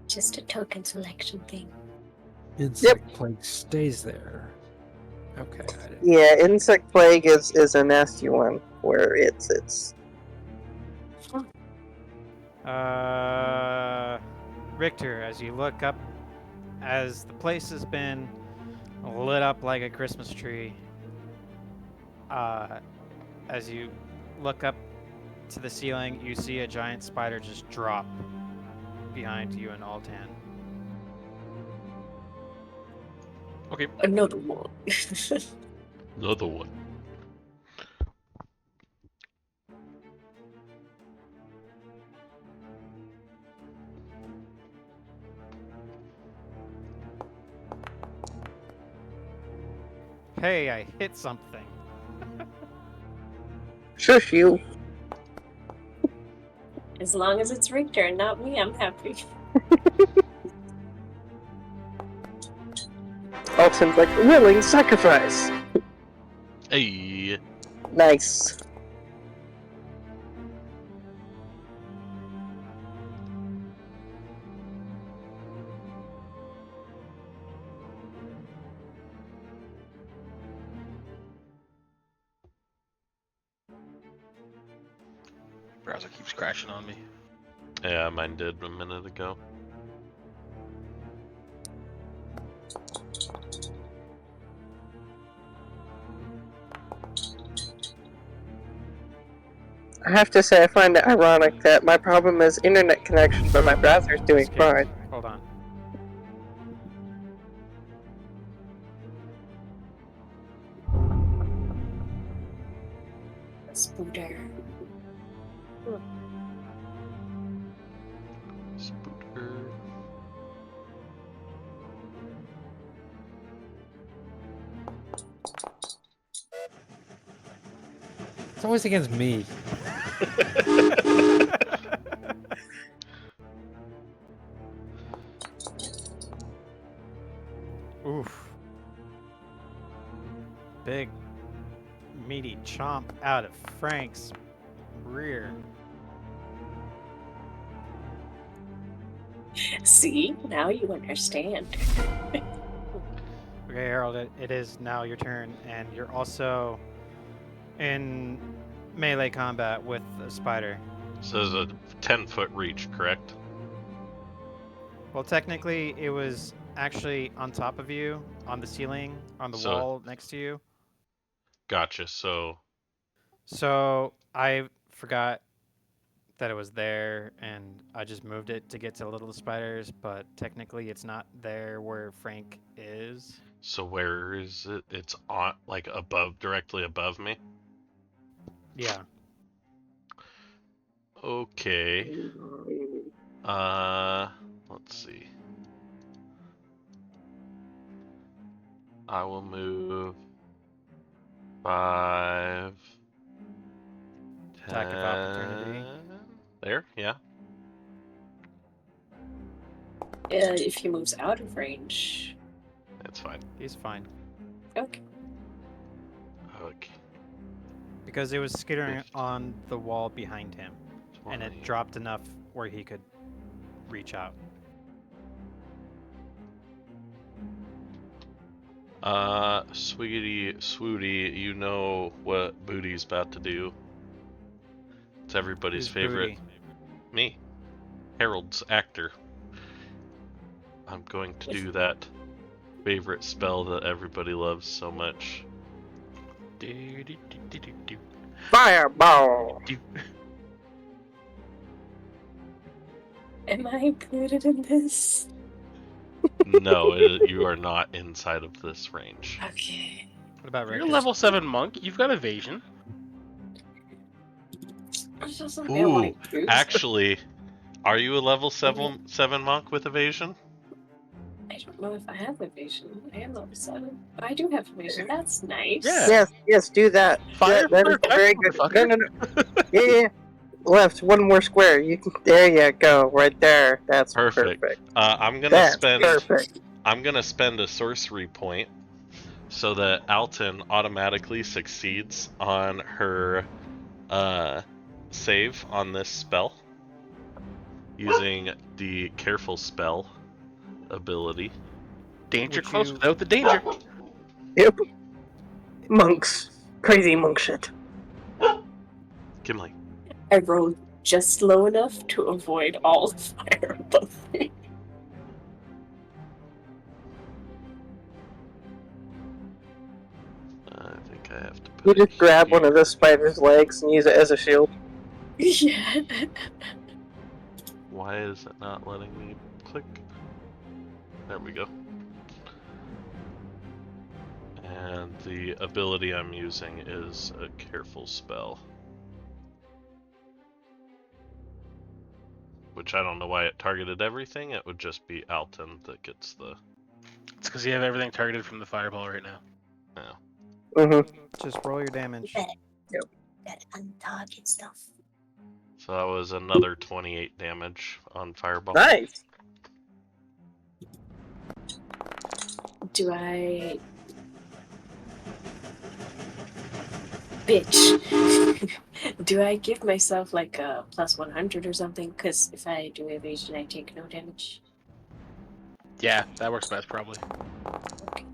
Just a token selection thing.
Insect plague stays there. Okay, I didn't.
Yeah, insect plague is a nasty one where it's.
Richter, as you look up, as the place has been lit up like a Christmas tree, as you look up to the ceiling, you see a giant spider just drop behind you and Altan.
Okay.
Another one.
Another one.
Hey, I hit something.
Shush you.
As long as it's Richter and not me, I'm happy.
Alton's like, willing sacrifice.
Hey.
Nice.
Browser keeps crashing on me.
Yeah, mine did a minute ago.
I have to say, I find it ironic that my problem is internet connection, but my browser's doing
Escaped.
fine.
Hold on.
Spooter.
Spooter.
It's always against me.
Oof. Big, meaty chomp out of Frank's rear.
See, now you understand.
Okay, Harold, it is now your turn, and you're also in melee combat with a spider.
So there's a 10-foot reach, correct?
Well, technically, it was actually on top of you, on the ceiling, on the
So-
wall next to you.
Gotcha. So
So I forgot that it was there, and I just moved it to get to little spiders, but technically it's not there where Frank is.
where is it? It's on, like, above, directly above me.
Yeah.
Okay. Let's see. I will move 5, 10.
Attack of opportunity.
There, yeah.
If he moves out of range.
That's fine.
He's fine.
Okay.
Okay.
Because it was skittering on the wall behind him, and it
20.
dropped enough where he could reach out.
Sweetie, Swooty, you know what Booty's about to do. It's everybody's
Who's
favorite.
Booty?
Me. Harold's actor. I'm going to do that favorite spell that everybody loves so much.
Fireball!
Am I included in this?
No, you are not inside of this range.
Okay.
What about
You're a
Richter?
level 7 monk. You've got evasion.
This doesn't feel like booze.
Actually, are you a level 7 monk with evasion?
I don't know if I have evasion. I am level 7. But I do have evasion. That's nice.
Yeah.
Yes, do that.
Fire
That is
protect,
very good. No,
motherfucker.
no. Yeah. Left, one more square. There you go, right there. That's
Perfect.
perfect.
I'm gonna
That's
spend.
perfect.
I'm gonna spend a sorcery point so that Alton automatically succeeds on her save on this spell using the careful spell ability.
Danger
Would
close
you-
without the danger.
Yep. Monks. Crazy monk shit.
Gimli.
I rolled just low enough to avoid all the fire above me.
I think I have to
You
put it
just grab one
here.
of the spider's legs and use it as a shield.
Yeah.
Why is it not letting me click? There we go. And the ability I'm using is a careful spell. Which I don't know why it targeted everything. It would just be Alton that gets the...
It's because you have everything targeted from the fireball right now.
Mm-hmm.
Just roll your damage.
That untarget stuff.
So that was another 28 damage on Fireball.
Nice.
Do I... Bitch. Do I give myself like a plus 100 or something? Because if I do evasion, I take no damage.
Yeah, that works best probably.
Okay.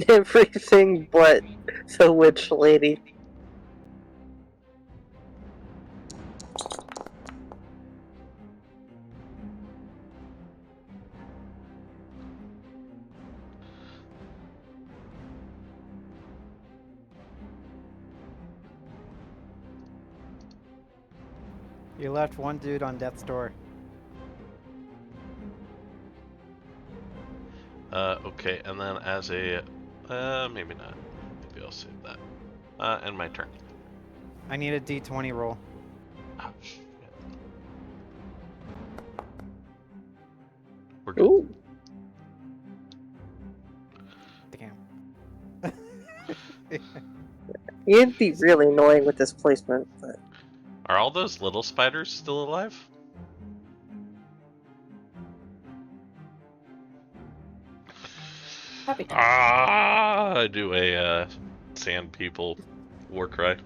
Everything but the witch lady.
You left one dude on death's door.
Okay, and then as a, maybe not. Maybe I'll save that. And my turn.
I need a d20 roll.
Oh, shit. We're good.
Ooh.
Damn.
You'd be really annoying with this placement, but
Are all those little spiders still alive?
Probably not.
I do a sand people war cry.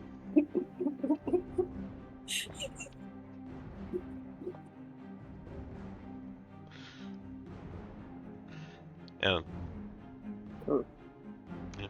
And
Ooh.
yeah.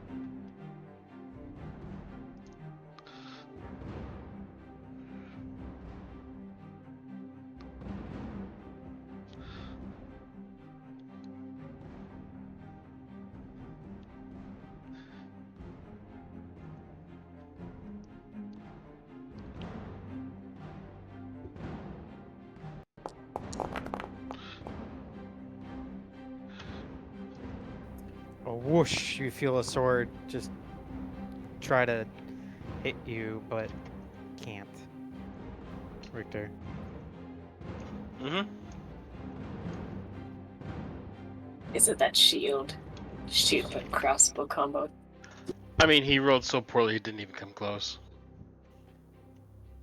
A whoosh! You feel a sword just try to hit you, but can't. Richter.
Mm-hmm.
Is it that shield and crossbow combo?
I mean, he rolled so poorly he didn't even come close.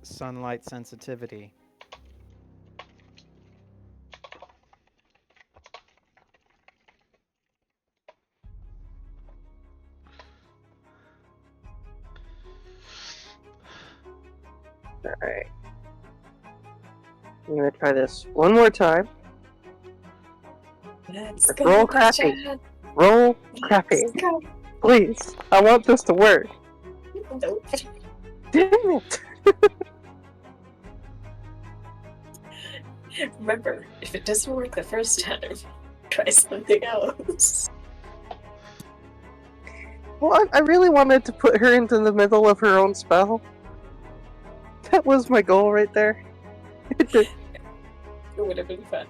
Sunlight sensitivity.
alright. I'm gonna try this one more time.
Let's
Roll
go,
crappy.
Gotcha.
Roll crappy.
Let's go.
Please. I want this to work.
Nope.
Damn it.
Remember, if it doesn't work the first time, try something else.
Well, I really wanted to put her into the middle of her own spell. That was my goal right there.
It would have been fun.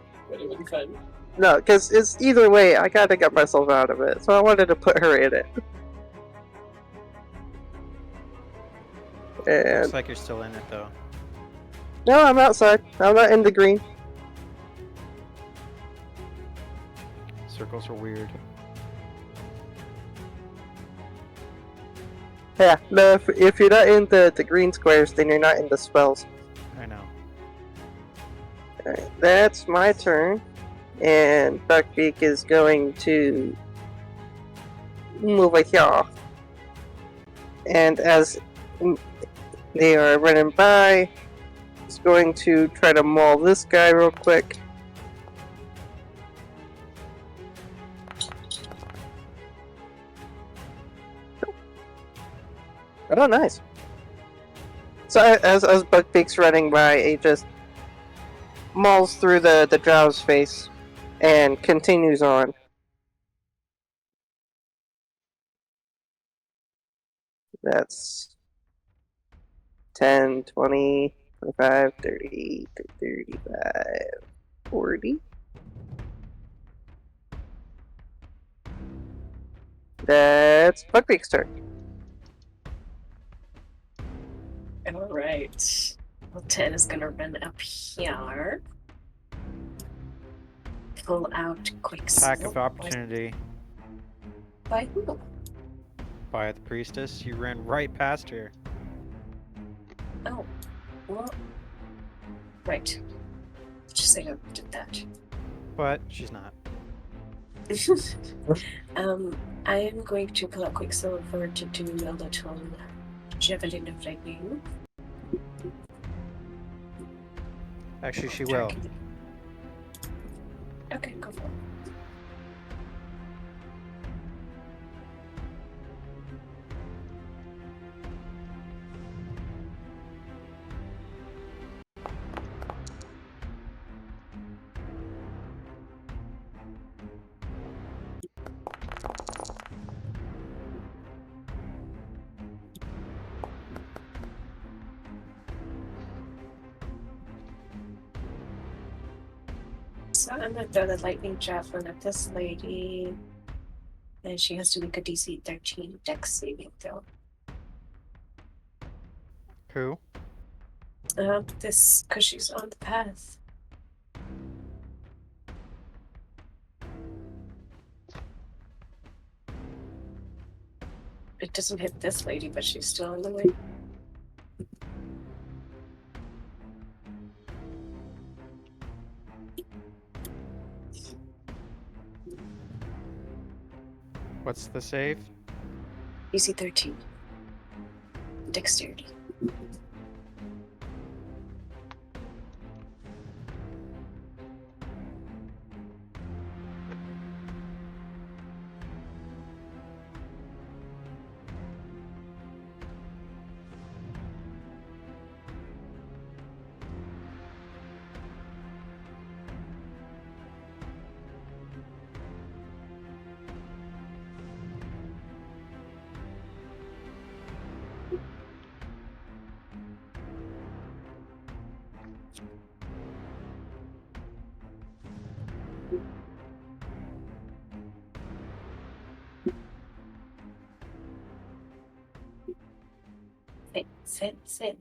No, because it's either way, I gotta get myself out of it, so I wanted to put her in it. And
Looks like you're still in it though.
no, I'm outside. I'm not in the green.
Circles are weird.
Yeah, no, if you're not in the green squares, then you're not in the spells.
I know.
Alright, that's my turn. And Buckbeak is going to move over here. And as they are running by, he's going to try to maul this guy real quick. Oh, nice. So as Buckbeak's running by, he just mauls through the drow's face and continues on. That's 10, 20, 25, 30, 35, 40. That's Buckbeak's turn.
Alright. Well, 10 is gonna run up here. Pull out quick
Attack
slow.
of opportunity
By who?
by the priestess. You ran right past her.
Oh. Well. Right. Just say I did that.
But she's not.
I am going to pull out Quicksilver to do a little javelin of lightning.
Actually, she will.
Okay, go for it. So I'm gonna throw the lightning javelin at this lady. And she has to make a DC 13 dex saving throw.
Who?
This, because she's on the path. It doesn't hit this lady, but she's still in the way.
What's the save?
DC 13. Dexterity. Sit.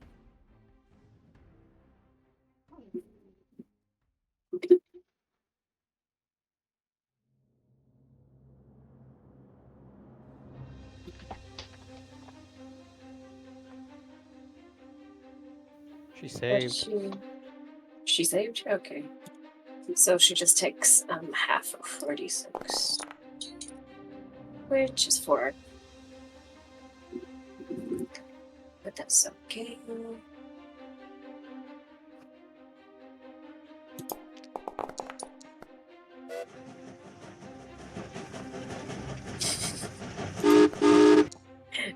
She saved.
She saved? Okay. So she just takes half of 46. Which is 4. But that's okay.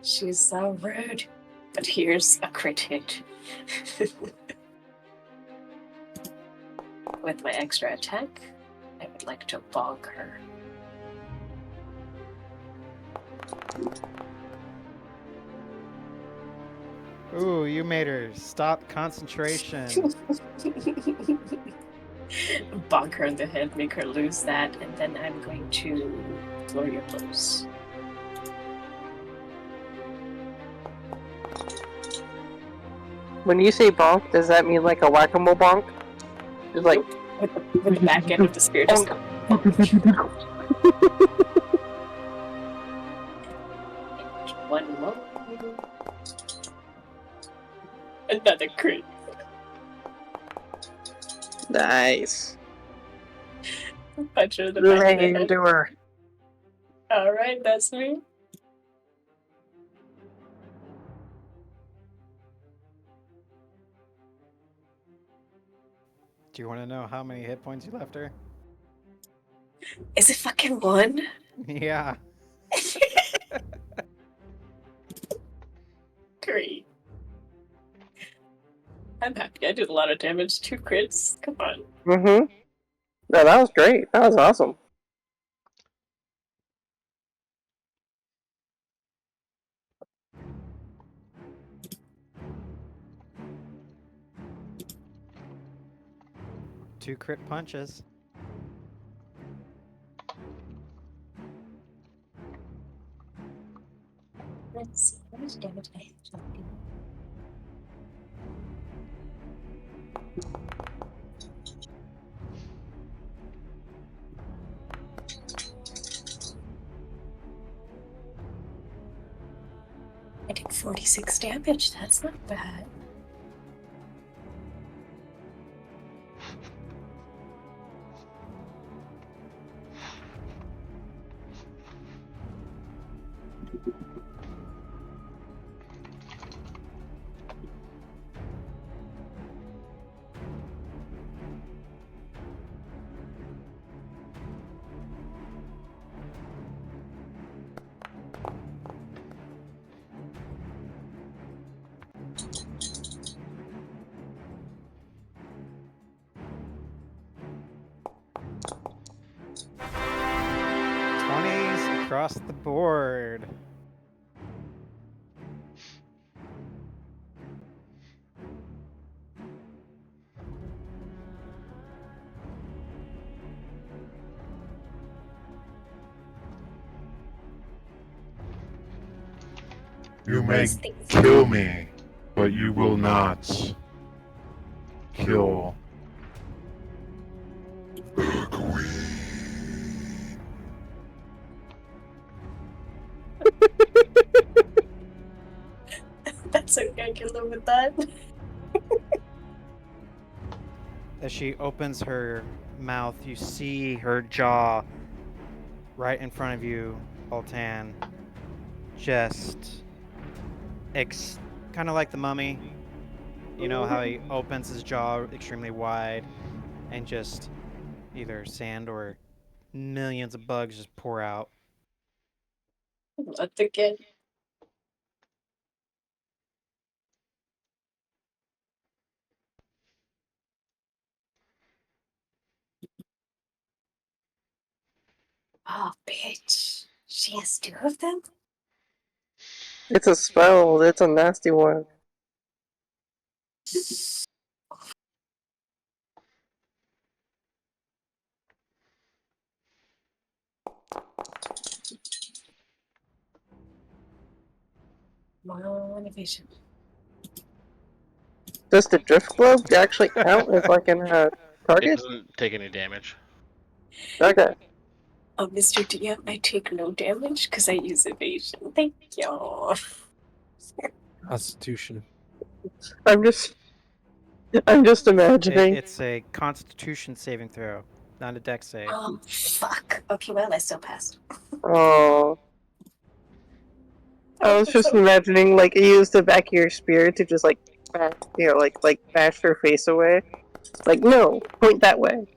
She's so rude. But here's a crit hit. With my extra attack, I would like to bonk her.
Ooh, you made her stop concentration.
Bonk her in the head, make her lose that, and then I'm going to flurry of blows.
When you say bonk, does that mean like a whack-a-mole bonk? Just like
With the back end of the spear just go. One more. Another crit.
nice.
Punch her in the back of the
Lay
head.
into her.
Alright, that's me.
Do you want to know how many hit points you left her?
Is it fucking 1?
Yeah.
Great. I'm happy. I did a lot of damage. 2 crits. Come on.
Mm-hmm. No, that was great. That was awesome.
Two crit punches.
Let's see. How much damage I have to do? I did 46 damage. That's not bad.
Across the board.
You may
These things.
kill me, but you will not kill the queen.
That's okay, I can live with that.
As she opens her mouth, you see her jaw right in front of you, Altan. Just kind of like the mummy. You know how he opens his jaw extremely wide and just either sand or millions of bugs just pour out.
Not again. Oh, bitch. She has 2 of them?
It's a spell. It's a nasty one.
Motivation.
Does the drift globe actually count as like an
It
target?
doesn't take any damage.
Okay.
Mr. DM, I take no damage because I use evasion. Thank you.
Constitution.
I'm just imagining.
It's a Constitution saving throw, not a Dex save.
Oh, fuck. Okay, well, I still passed.
Oh, I was just imagining like you use the back of your spear to just like bash, like bash her face away. Like no, point that way.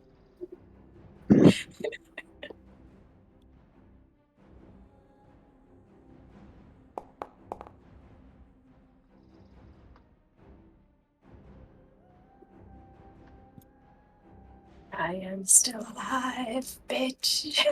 I am still alive, bitch.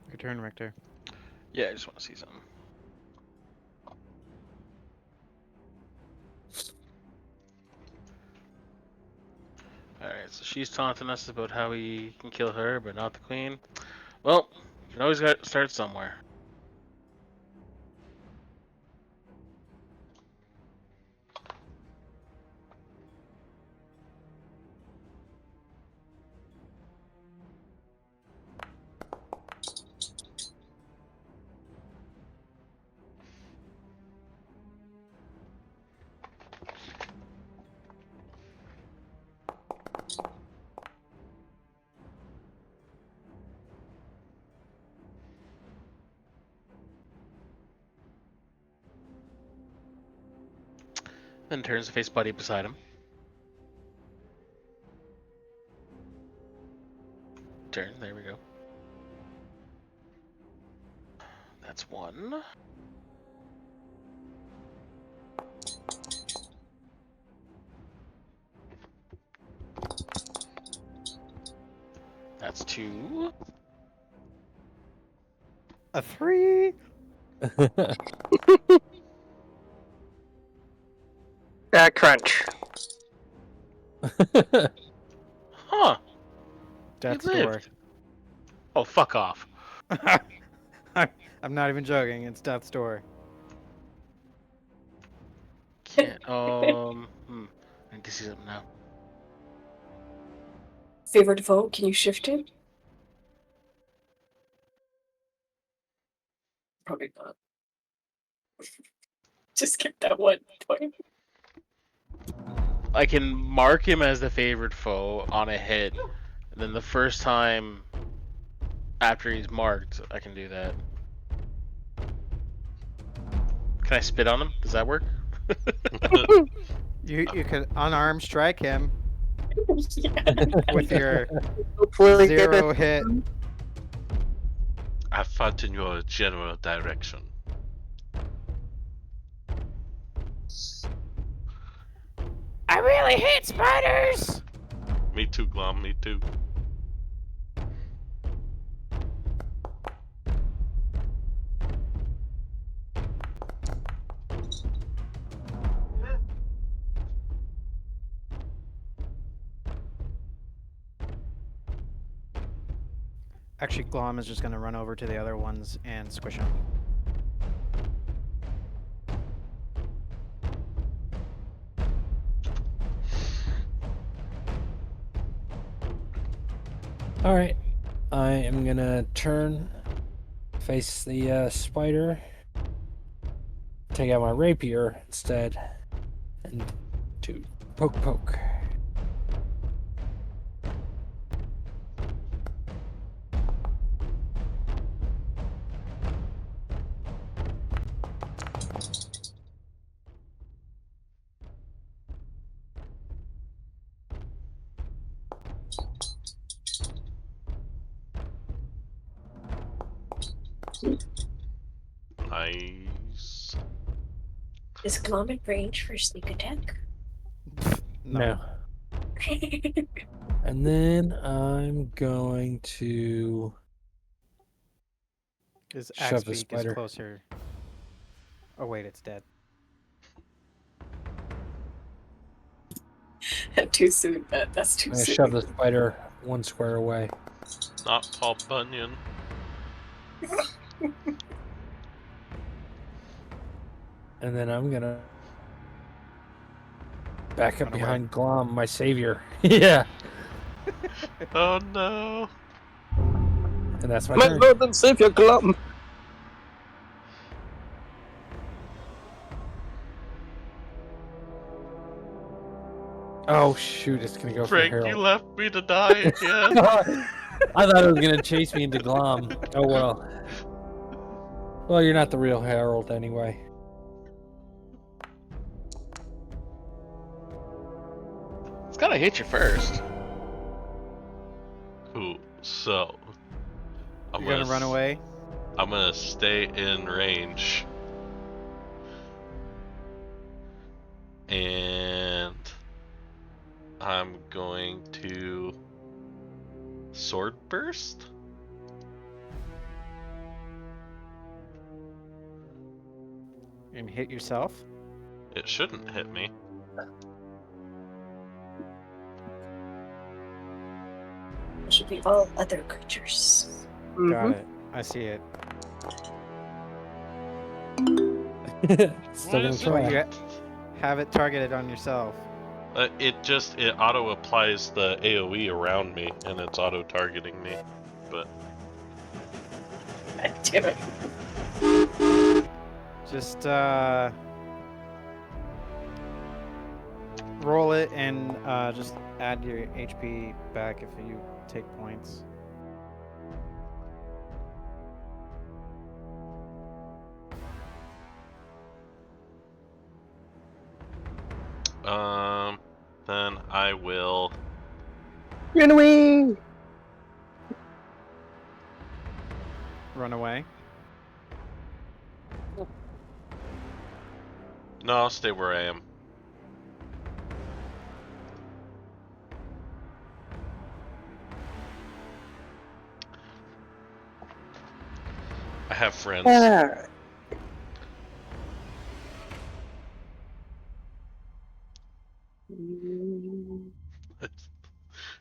Your turn, Richter.
Yeah, I just want to see something. Alright, so she's taunting us about how he can kill her, but not the queen. Well, you can always start somewhere. Then turns to face Buddy beside him. Turn, there we go. That's 1. That's 2.
A 3.
Crunch.
Huh.
Death's
He
door.
lived. Oh, fuck off.
I'm not even joking. It's Death's door.
Can't, I need to see something now.
Favorite vote, can you shift it? Probably not. Just get that 1 point.
I can mark him as the favorite foe on a hit. And then the first time after he's marked, I can do that. Can I spit on him? Does that work?
You could unarmed strike him
Yeah.
with your
Hopefully get
0
it.
hit.
I fought in your general direction.
I really hate spiders!
Me too, Glom, me too.
Actually, Glom is just going to run over to the other ones and squish them.
Alright. I am gonna turn, face the spider, take out my rapier instead, and do poke.
Nice.
Is Glom in range for sneak attack?
No. And then I'm going to
His
shove
axe
the
beak is
spider.
closer. Oh wait, it's dead.
Too soon, but that's too
I'm gonna
soon.
shove the spider 1 square away.
Not Paul Bunyan.
And then I'm gonna back up
Run away.
behind Glom, my savior. Yeah.
Oh no.
And that's my
My
turn.
Lord and Savior Glum.
Oh shoot, it's gonna go
Frank,
for
you
Harold.
left me to die again.
I thought it was gonna chase me into Glom. Oh well. Well, you're not the real Harold anyway.
It's gotta hit you first.
Cool. So,
You're gonna run away?
I'm gonna stay in range. And I'm going to sword burst.
And hit yourself?
It shouldn't hit me.
It should be all other creatures.
Got it. I see it.
Still gonna
is
Well,
try.
you have it targeted on yourself.
It auto applies the AoE around me, and it's auto targeting me. But
God damn it.
Just roll it and just add your HP back if you take points.
then I will.
Run away!
Run away.
No, I'll stay where I am. I have friends.
Alright.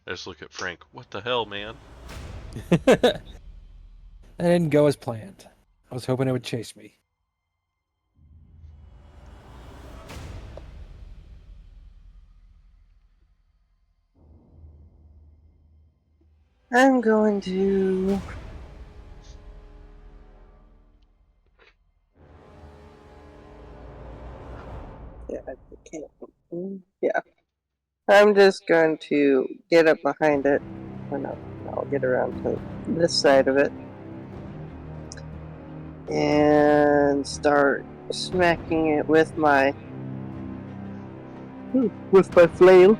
I just look at Frank. What the hell, man?
That didn't go as planned. I was hoping it would chase me.
I'm going to... Yeah, I can't. Yeah. I'm just going to get up behind it. Or no, I'll get around to this side of it. And start smacking it with my flail.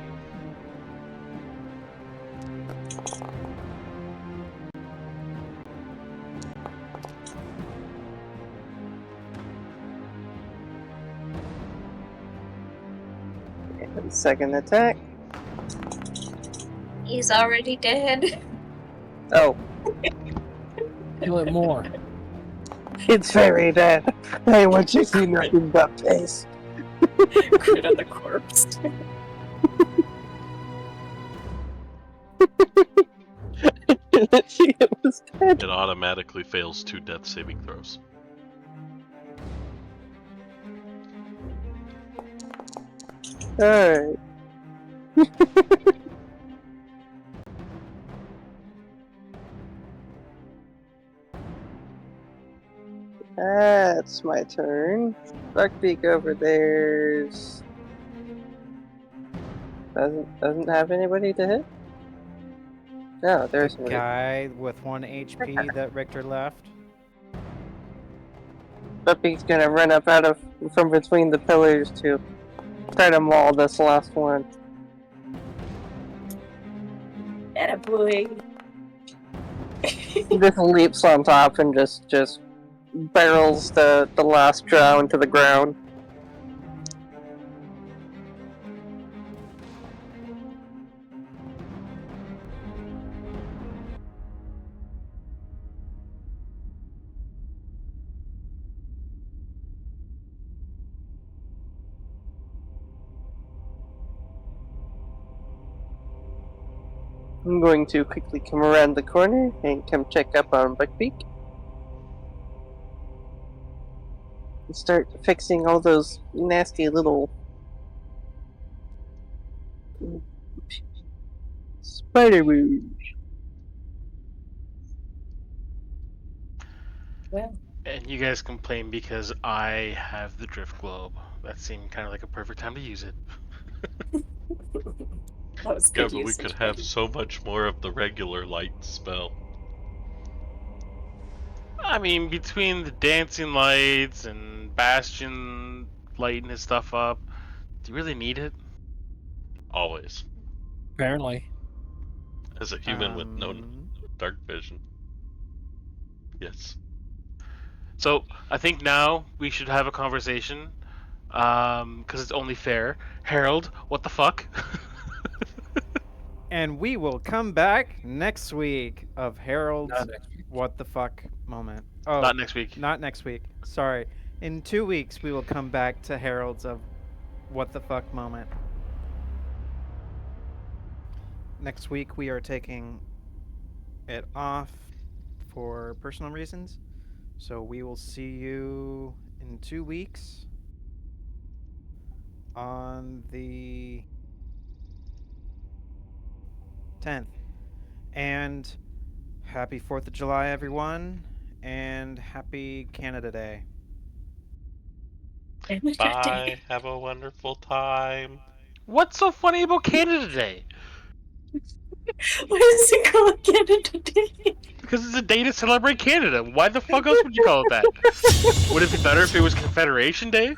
Second attack.
He's already dead.
Oh,
Kill it more.
it's very dead. I want to see nothing but face.
Crit on the corpse.
See, it was dead.
It automatically fails 2 death saving throws.
Alright. That's my turn. Buckbeak over there's doesn't have anybody to hit. No, there's
The
somebody.
guy with 1 HP that Richter left.
Buckbeak's gonna run up out of from between the pillars to try to maul this last one.
Attaboy.
He just leaps on top and just barrels the last drow into the ground. I'm going to quickly come around the corner and come check up on Buckbeak. And start fixing all those nasty little spider wounds.
Well,
And you guys complain because I have the drift globe. That seemed kind of like a perfect time to use it.
that was
Yeah,
good
but we
usage,
could have
buddy.
so much more of the regular light spell.
I mean, between the dancing lights and Bastion lighting his stuff up, do you really need it?
Always.
Apparently.
As a human with no dark vision. Yes.
So I think now we should have a conversation, because it's only fair. Harold, what the fuck?
And we will come back next week of Harold's
Not next week.
what the fuck moment. Oh,
Not next week.
not next week. Sorry. In 2 weeks, we will come back to Harold's of what the fuck moment. Next week, we are taking it off for personal reasons. So we will see you in 2 weeks on the 10th. And happy 4th of July, everyone. And happy Canada Day.
Bye. Have a wonderful time.
What's so funny about Canada Day?
Why is it called Canada Day?
Because it's a day to celebrate Canada. Why the fuck else would you call it that? Would it be better if it was Confederation Day?